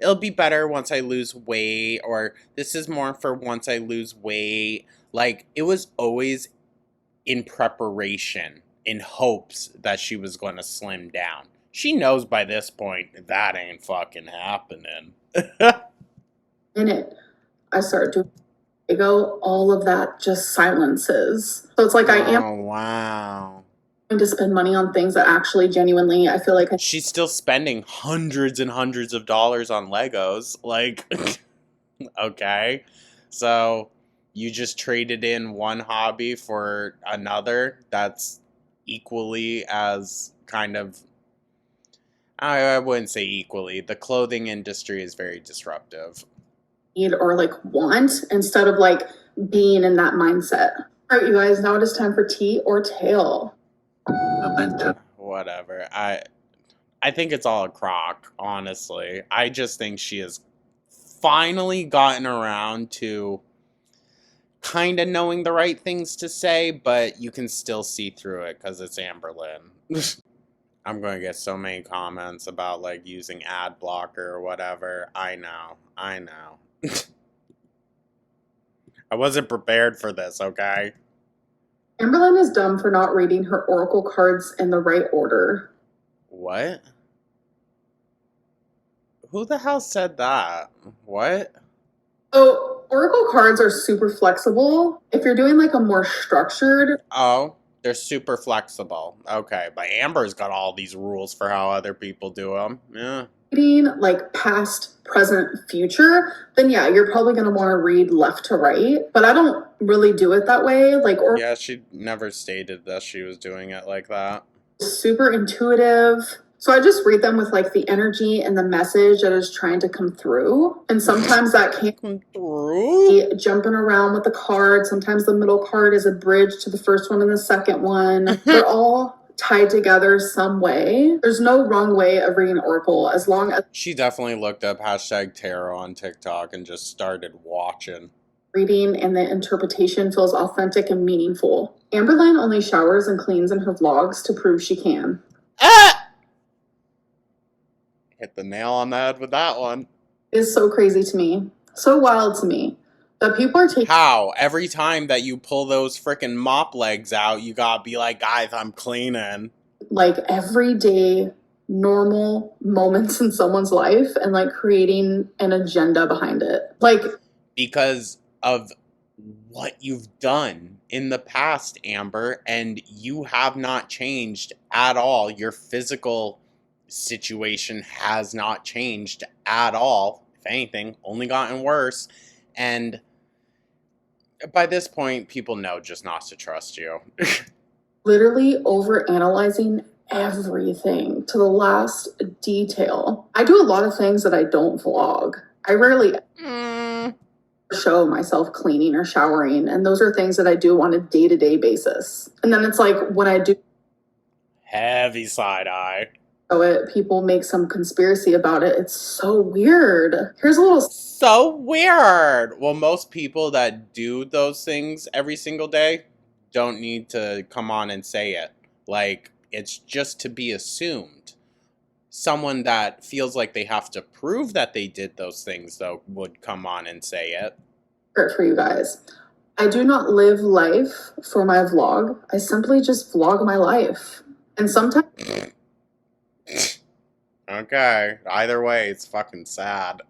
it'll be better once I lose weight, or this is more for once I lose weight. Like, it was always in preparation, in hopes that she was going to slim down. She knows by this point that ain't fucking happening. In it, I started to go, all of that just silences. So it's like, I am... Oh, wow. To spend money on things that actually genuinely I feel like she's still spending hundreds and hundreds of dollars on Legos. Like, okay, so you just traded in one hobby for another that's equally as kind of, I wouldn't say equally, the clothing industry is very disruptive. Need or like want, instead of like being in that mindset. All right, you guys, now it is time for tea or tail. Whatever. I think it's all a crock, honestly. I just think she has finally gotten around to kind of knowing the right things to say, but you can still see through it because it's Amberlynn. I'm going to get so many comments about like using ad blocker or whatever. I know. I wasn't prepared for this, okay? Amberlynn is dumb for not reading her oracle cards in the right order. What? Who the hell said that? What? So Oracle cards are super flexible. If you're doing like a more structured, Oh, they're super flexible. Okay, but Amber's got all these rules for how other people do them. Yeah. reading, like past, present, future, then yeah, you're probably going to want to read left to right. But I don't really do it that way. Like, or Yeah, she never stated that she was doing it like that. super intuitive. So I just read them with like the energy and the message that is trying to come through. And sometimes that can Come through. be jumping around with the card. Sometimes the middle card is a bridge to the first one and the second one. They're all tied together some way. There's no wrong way of reading Oracle as long as She definitely looked up hashtag tarot on TikTok and just started watching. reading and the interpretation feels authentic and meaningful. Amberlynn only showers and cleans in her vlogs to prove she can. Ah! Hit the nail on the head with that one. It is so crazy to me, so wild to me, that people are taking How? Every time that you pull those freaking mop legs out, you gotta be like, guys, I'm cleaning. like everyday normal moments in someone's life and like creating an agenda behind it. Like, Because of what you've done in the past, Amber, and you have not changed at all. Your physical situation has not changed at all. If anything, only gotten worse. And by this point, people know just not to trust you. literally over analyzing everything to the last detail. I do a lot of things that I don't vlog. I rarely show myself cleaning or showering, and those are things that I do on a day-to-day basis. And then it's like when I do Heavy side eye. show it, people make some conspiracy about it. It's so weird. Here's a little So weird. Well, most people that do those things every single day don't need to come on and say it. Like, it's just to be assumed. Someone that feels like they have to prove that they did those things, though, would come on and say it. for you guys. I do not live life for my vlog. I simply just vlog my life. And sometimes Okay, either way, it's fucking sad.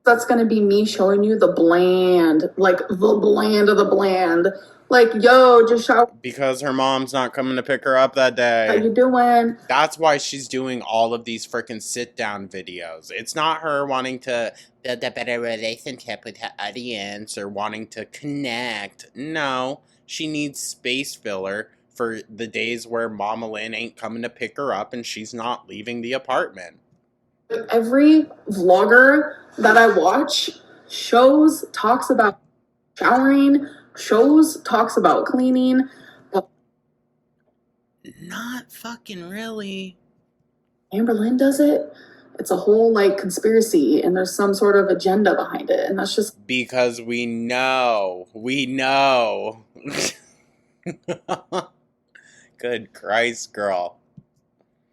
that's going to be me showing you the bland, like the bland of the bland. Like, yo, just shower. Because her mom's not coming to pick her up that How day. you doing? That's why she's doing all of these freaking sit-down videos. It's not her wanting to build a better relationship with her audience or wanting to connect. No, she needs space filler for the days where Mama Lynn ain't coming to pick her up and she's not leaving the apartment. Every vlogger that I watch talks about showering, talks about cleaning. But Not fucking really. Amberlynn does it. It's a whole like conspiracy, and there's some sort of agenda behind it, and that's just Because we know. We know. Good Christ, girl.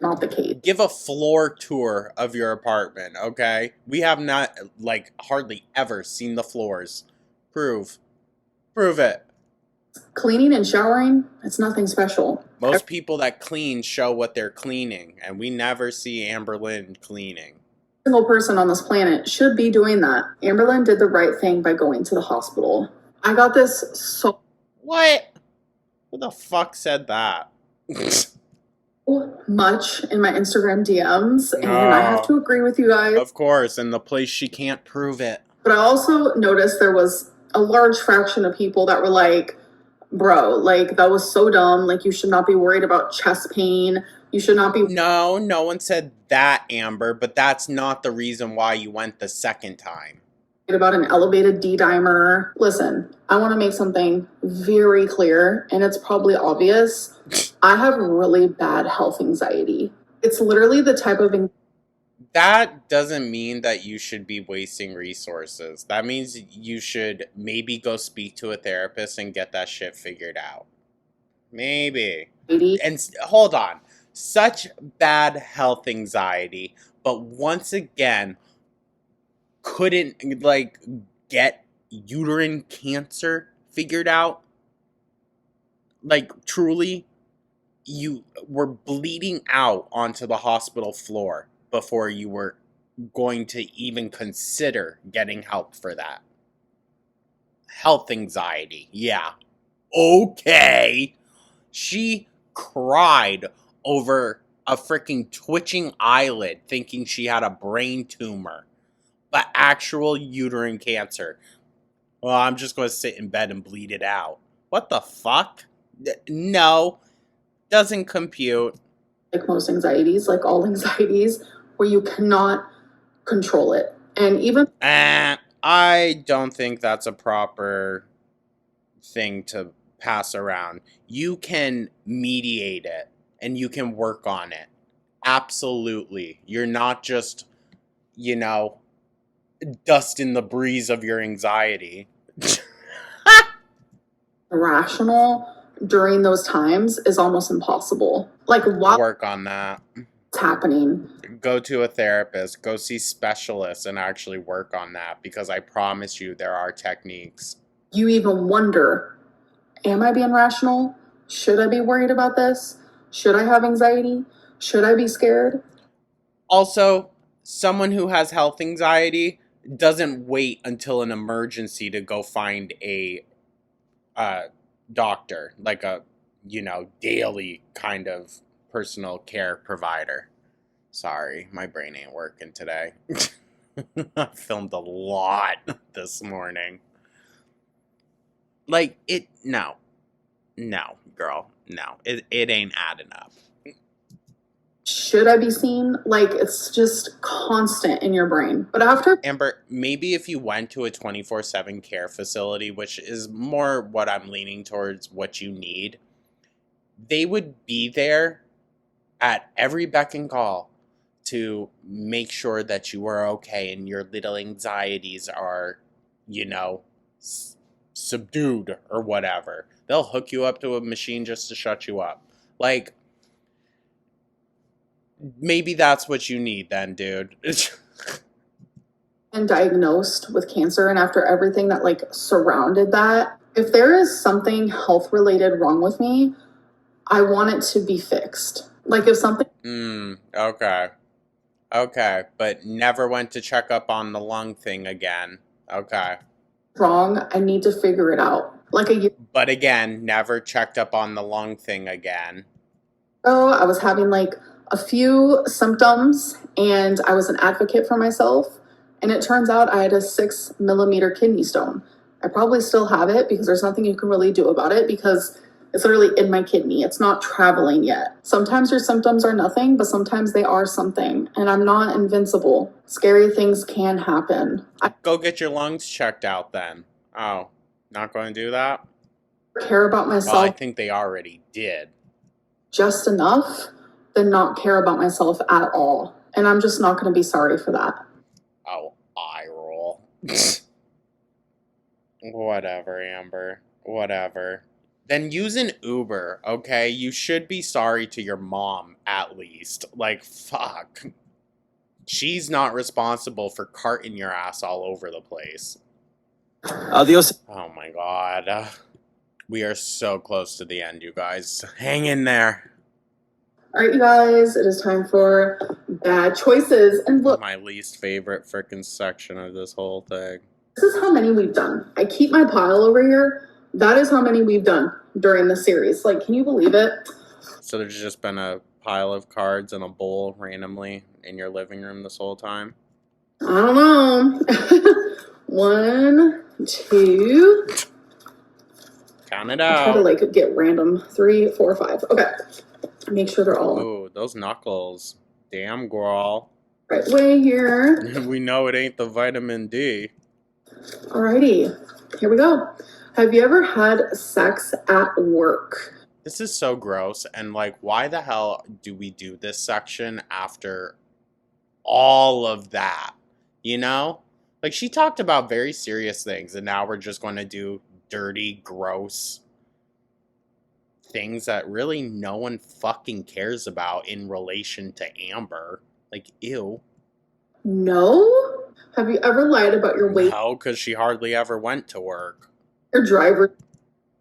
not the case. Give a floor tour of your apartment, okay? We have not, like, hardly ever seen the floors. Prove it. Cleaning and showering, it's nothing special. Most people that clean show what they're cleaning, and we never see Amberlynn cleaning. Every single person on this planet should be doing that. Amberlynn did the right thing by going to the hospital. I got this so What? Who the fuck said that? much in my Instagram DMs, and I have to agree with you guys. Of course, in the place she can't prove it. But I also noticed there was a large fraction of people that were like, bro, like, that was so dumb. Like, you should not be worried about chest pain. You should not be. No one said that, Amber, but that's not the reason why you went the second time. About an elevated D-dimer. Listen, I want to make something very clear, and it's probably obvious. I have really bad health anxiety. It's literally the type of That doesn't mean that you should be wasting resources. That means you should maybe go speak to a therapist and get that shit figured out. Maybe. And hold on. Such bad health anxiety, but once again, couldn't, like, get uterine cancer figured out. Like, truly, you were bleeding out onto the hospital floor before you were going to even consider getting help for that. Health anxiety. Yeah. Okay. She cried over a freaking twitching eyelid thinking she had a brain tumor, but actual uterine cancer. Well, I'm just going to sit in bed and bleed it out. What the fuck? No, doesn't compute. Like most anxieties, like all anxieties, where you cannot control it. And even I don't think that's a proper thing to pass around. You can mediate it and you can work on it. Absolutely. You're not just, dust in the breeze of your anxiety. rational during those times is almost impossible. Like, while Work on that. it's happening, Go to a therapist, go see specialists and actually work on that, because I promise you there are techniques. you even wonder, am I being rational? Should I be worried about this? Should I have anxiety? Should I be scared? Also, someone who has health anxiety doesn't wait until an emergency to go find a doctor, like a, daily kind of personal care provider. Sorry, my brain ain't working today. I filmed a lot this morning. Like, no, girl, no, it ain't adding up. Should I be seen? Like, it's just constant in your brain. But after Amber, maybe if you went to a 24/7 care facility, which is more what I'm leaning towards what you need, they would be there at every beck and call to make sure that you are okay and your little anxieties are, subdued or whatever. They'll hook you up to a machine just to shut you up. Like, maybe that's what you need then, dude. and diagnosed with cancer, and after everything that like surrounded that, if there is something health related wrong with me, I want it to be fixed. Like, if something Okay, but never went to check up on the lung thing again. Okay. wrong, I need to figure it out. Like a year But again, never checked up on the lung thing again. ago, I was having like a few symptoms, and I was an advocate for myself. And it turns out I had a 6 millimeter kidney stone. I probably still have it because there's nothing you can really do about it because it's literally in my kidney. It's not traveling yet. Sometimes your symptoms are nothing, but sometimes they are something. And I'm not invincible. Scary things can happen. I Go get your lungs checked out then. Oh, not going to do that? care about Well, I myself think they already did. just enough than not care about myself at all. And I'm just not going to be sorry for that. Oh, eye roll. Whatever, Amber. Whatever. Then use an Uber, okay? You should be sorry to your mom, at least. Like, fuck. She's not responsible for carting your ass all over the place. Adios. Oh my god. We are so close to the end, you guys. Hang in there. All right, you guys, it is time for bad choices. And look, My least favorite freaking section of this whole thing. this is how many we've done. I keep my pile over here. That is how many we've done during the series. Like, can you believe it? So there's just been a pile of cards in a bowl randomly in your living room this whole time? I don't know. 1, 2. Count it I'll try to out. like get random. 3, 4, 5. Okay. Make sure they're all Ooh, those knuckles. Damn, girl. right way here. We know it ain't the vitamin D. Alrighty. Here we go. Have you ever had sex at work? This is so gross, and like, why the hell do we do this section after all of that? You know? Like, she talked about very serious things, and now we're just going to do dirty, gross things that really no one fucking cares about in relation to Amber. Like, ew. No? Have you ever lied about your weight No, because she hardly ever went to work. or driver's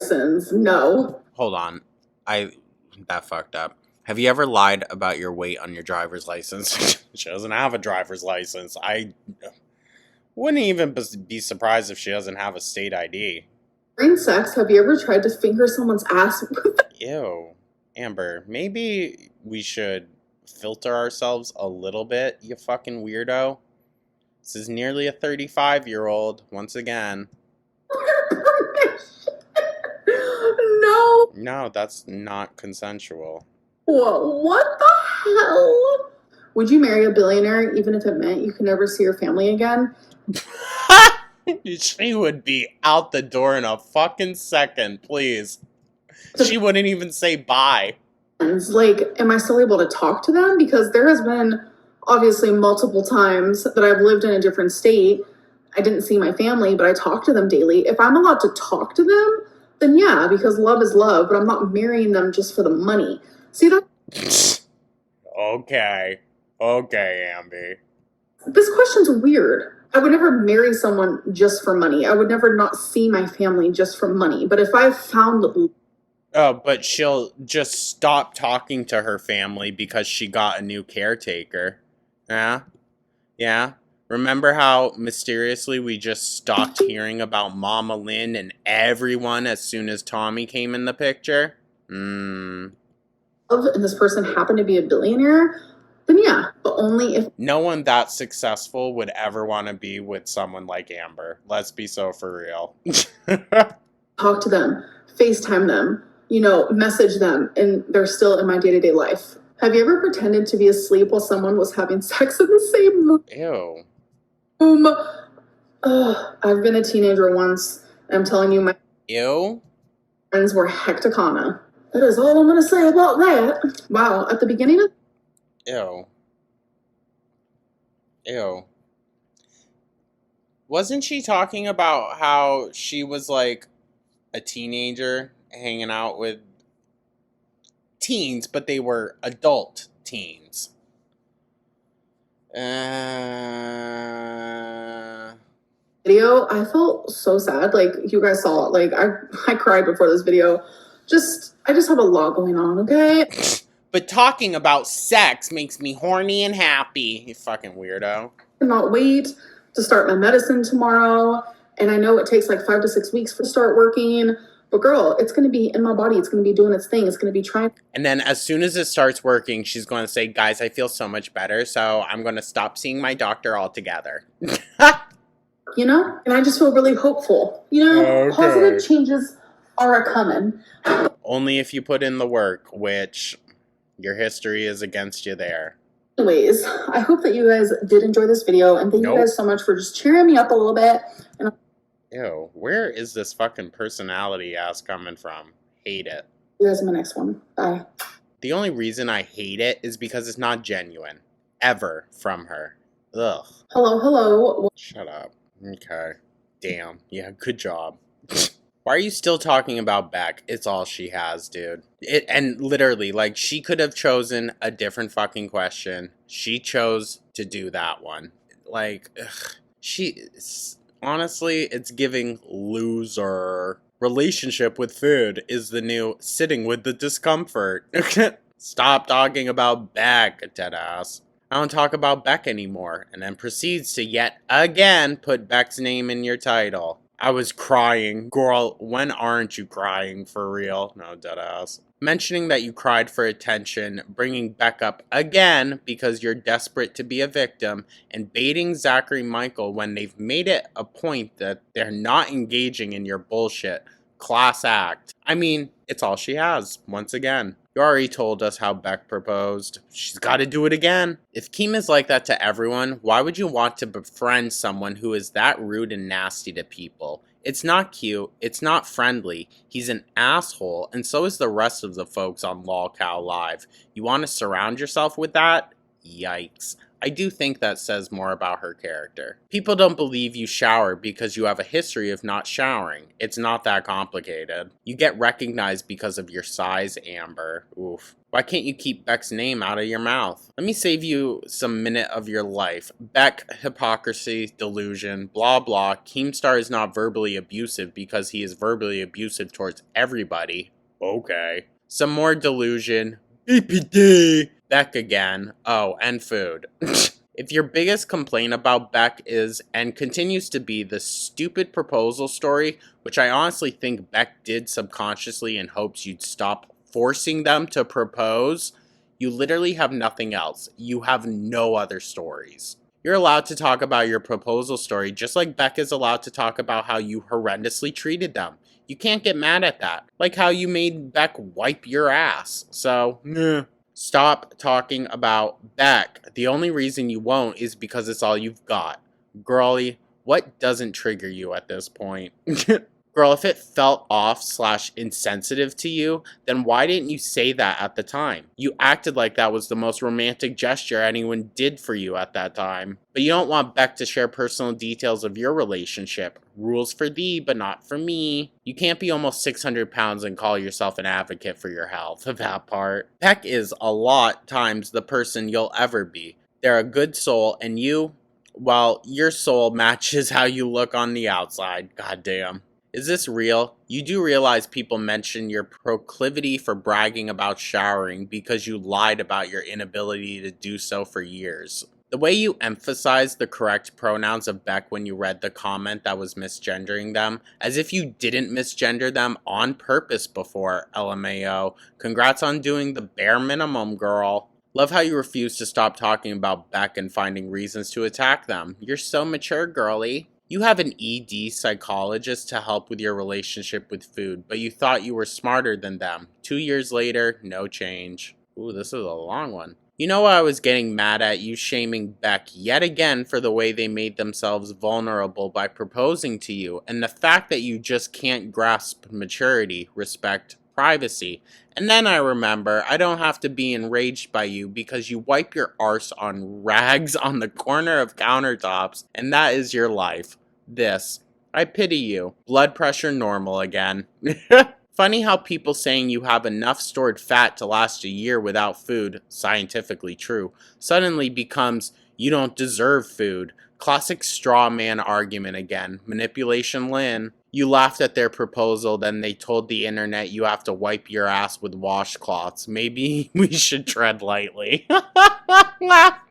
license? No. Hold on. That fucked up. Have you ever lied about your weight on your driver's license? She doesn't have a driver's license. I wouldn't even be surprised if she doesn't have a state ID. During sex, have you ever tried to finger someone's ass? Ew. Amber, maybe we should filter ourselves a little bit, you fucking weirdo. This is nearly a 35-year-old, once again. No. No, that's not consensual. What the hell? Would you marry a billionaire even if it meant you could never see your family again? She would be out the door in a fucking second, please. She wouldn't even say bye. Like, am I still able to talk to them? Because there has been obviously multiple times that I've lived in a different state. I didn't see my family, but I talk to them daily. If I'm allowed to talk to them, then yeah, because love is love, but I'm not marrying them just for the money. See that? Okay, Amby. This question's weird. I would never marry someone just for money. I would never not see my family just for money. But if I found... Oh, but she'll just stop talking to her family because she got a new caretaker. Yeah? Yeah? Remember how mysteriously we just stopped hearing about Mama Lynn and everyone as soon as Tommy came in the picture? And this person happened to be a billionaire, then yeah, but only if... No one that successful would ever want to be with someone like Amber. Let's be so for real. Talk to them, FaceTime them, message them, and they're still in my day-to-day life. Have you ever pretended to be asleep while someone was having sex in the same room? Ew. I've been a teenager once, and I'm telling you, my friends were hecticana. That is all I'm going to say about that. Wow, at the beginning of... Ew. Wasn't she talking about how she was like a teenager hanging out with teens, but they were adult teens? Video, I felt so sad. Like, you guys saw it. Like, I cried before this video. I just have a lot going on, okay? But talking about sex makes me horny and happy, you fucking weirdo. I cannot wait to start my medicine tomorrow. And I know it takes like 5 to 6 weeks to start working. But girl, it's going to be in my body. It's going to be doing its thing. It's going to be trying. And then as soon as it starts working, she's going to say, guys, I feel so much better. So I'm going to stop seeing my doctor altogether. And I just feel really hopeful. Okay. Positive changes are a-coming. Only if you put in the work, which your history is against you there. Anyways, I hope that you guys did enjoy this video, and thank you guys so much for just cheering me up a little bit. Ew, where is this fucking personality ass coming from? Hate it. See you guys in my next one. Bye. The only reason I hate it is because it's not genuine. Ever from her. Ugh. Hello. Shut up. Okay. Damn. Yeah, good job. Why are you still talking about Beck? It's all she has, dude. And literally, like, she could have chosen a different fucking question. She chose to do that one. Like, honestly, it's giving loser. Relationship with food is the new sitting with the discomfort. Stop talking about Beck, deadass. I don't talk about Beck anymore. And then proceeds to yet again put Beck's name in your title. I was crying. Girl, when aren't you crying for real? No, deadass. Mentioning that you cried for attention, bringing Beck up again because you're desperate to be a victim, and baiting Zachary Michael when they've made it a point that they're not engaging in your bullshit. Class act. I mean, it's all she has, once again. You already told us how Beck proposed. She's got to do it again. If Keem is like that to everyone, why would you want to befriend someone who is that rude and nasty to people? It's not cute. It's not friendly. He's an asshole, and so is the rest of the folks on LolCow Live. You want to surround yourself with that? Yikes. I do think that says more about her character. People don't believe you shower because you have a history of not showering. It's not that complicated. You get recognized because of your size, Amber. Oof. Why can't you keep Beck's name out of your mouth? Let me save you some minute of your life. Beck, hypocrisy, delusion, blah blah. Keemstar is not verbally abusive because he is verbally abusive towards everybody. Okay. Some more delusion. EPD. Beck again. Oh, and food. If your biggest complaint about Beck is, and continues to be, the stupid proposal story, which I honestly think Beck did subconsciously in hopes you'd stop forcing them to propose, you literally have nothing else. You have no other stories. You're allowed to talk about your proposal story just like Beck is allowed to talk about how you horrendously treated them. You can't get mad at that. Like how you made Beck wipe your ass. So, meh. Stop talking about Beck. The only reason you won't is because it's all you've got. Girlie, what doesn't trigger you at this point? Girl, if it felt off / insensitive to you, then why didn't you say that at the time? You acted like that was the most romantic gesture anyone did for you at that time. But you don't want Beck to share personal details of your relationship. Rules for thee, but not for me. You can't be almost 600 pounds and call yourself an advocate for your health. That part. Beck is a lot times the person you'll ever be. They're a good soul, and you, well, your soul matches how you look on the outside. Goddamn. Is this real? You do realize people mention your proclivity for bragging about showering because you lied about your inability to do so for years. The way you emphasized the correct pronouns of Beck when you read the comment that was misgendering them, as if you didn't misgender them on purpose before, LMAO. Congrats on doing the bare minimum, girl. Love how you refuse to stop talking about Beck and finding reasons to attack them. You're so mature, girlie. You have an ED psychologist to help with your relationship with food, but you thought you were smarter than them. 2 years later, no change. Ooh, this is a long one. You know I was getting mad at you shaming Beck yet again for the way they made themselves vulnerable by proposing to you, and the fact that you just can't grasp maturity, respect, privacy. And then I remember I don't have to be enraged by you because you wipe your arse on rags on the corner of countertops, and that is your life. This. I pity you. Blood pressure normal again. Funny how people saying you have enough stored fat to last a year without food, scientifically true, suddenly becomes you don't deserve food. Classic straw man argument again. Manipulation Lynn. You laughed at their proposal, then they told the internet you have to wipe your ass with washcloths. Maybe we should tread lightly.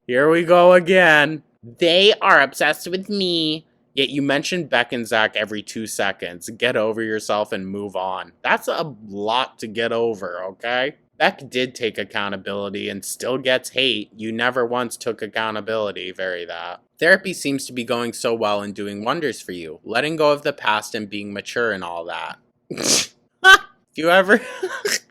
Here we go again. They are obsessed with me. Yet you mention Beck and Zach every 2 seconds. Get over yourself and move on. That's a lot to get over, okay? Beck did take accountability and still gets hate. You never once took accountability. Very that. Therapy seems to be going so well and doing wonders for you. Letting go of the past and being mature and all that. If you ever...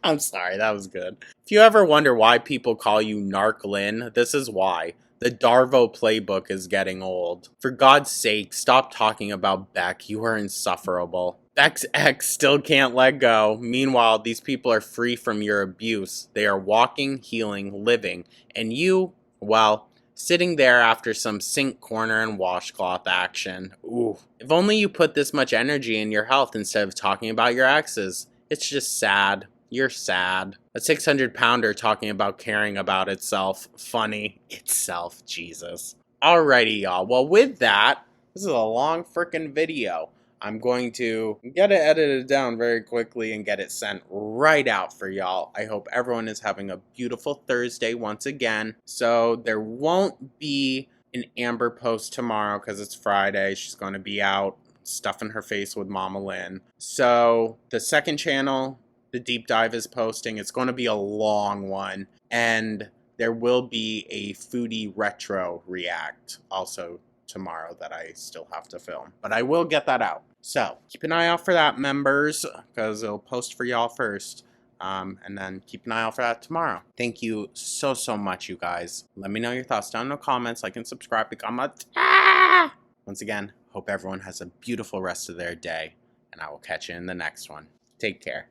I'm sorry, that was good. If you ever wonder why people call you Narc Lynn, this is why. The Darvo playbook is getting old. For God's sake, stop talking about Beck. You are insufferable. Beck's ex still can't let go. Meanwhile, these people are free from your abuse. They are walking, healing, living. And you, well, sitting there after some sink corner and washcloth action. Ooh. If only you put this much energy in your health instead of talking about your exes. It's just sad. You're sad. A 600-pounder talking about caring about itself. Funny. Itself. Jesus. Alrighty, y'all. Well, with that, this is a long frickin' video. I'm going to get it edited down very quickly and get it sent right out for y'all. I hope everyone is having a beautiful Thursday once again. So there won't be an Amber post tomorrow because it's Friday. She's going to be out stuffing her face with Mama Lynn. So the second channel, the deep dive, is posting. It's going to be a long one. And there will be a foodie retro react also tomorrow that I still have to film. But I will get that out. So keep an eye out for that, members, because it'll post for y'all first. And then keep an eye out for that tomorrow. Thank you so much, you guys. Let me know your thoughts down in the comments. Like and subscribe. Become a... Once again, hope everyone has a beautiful rest of their day. And I will catch you in the next one. Take care.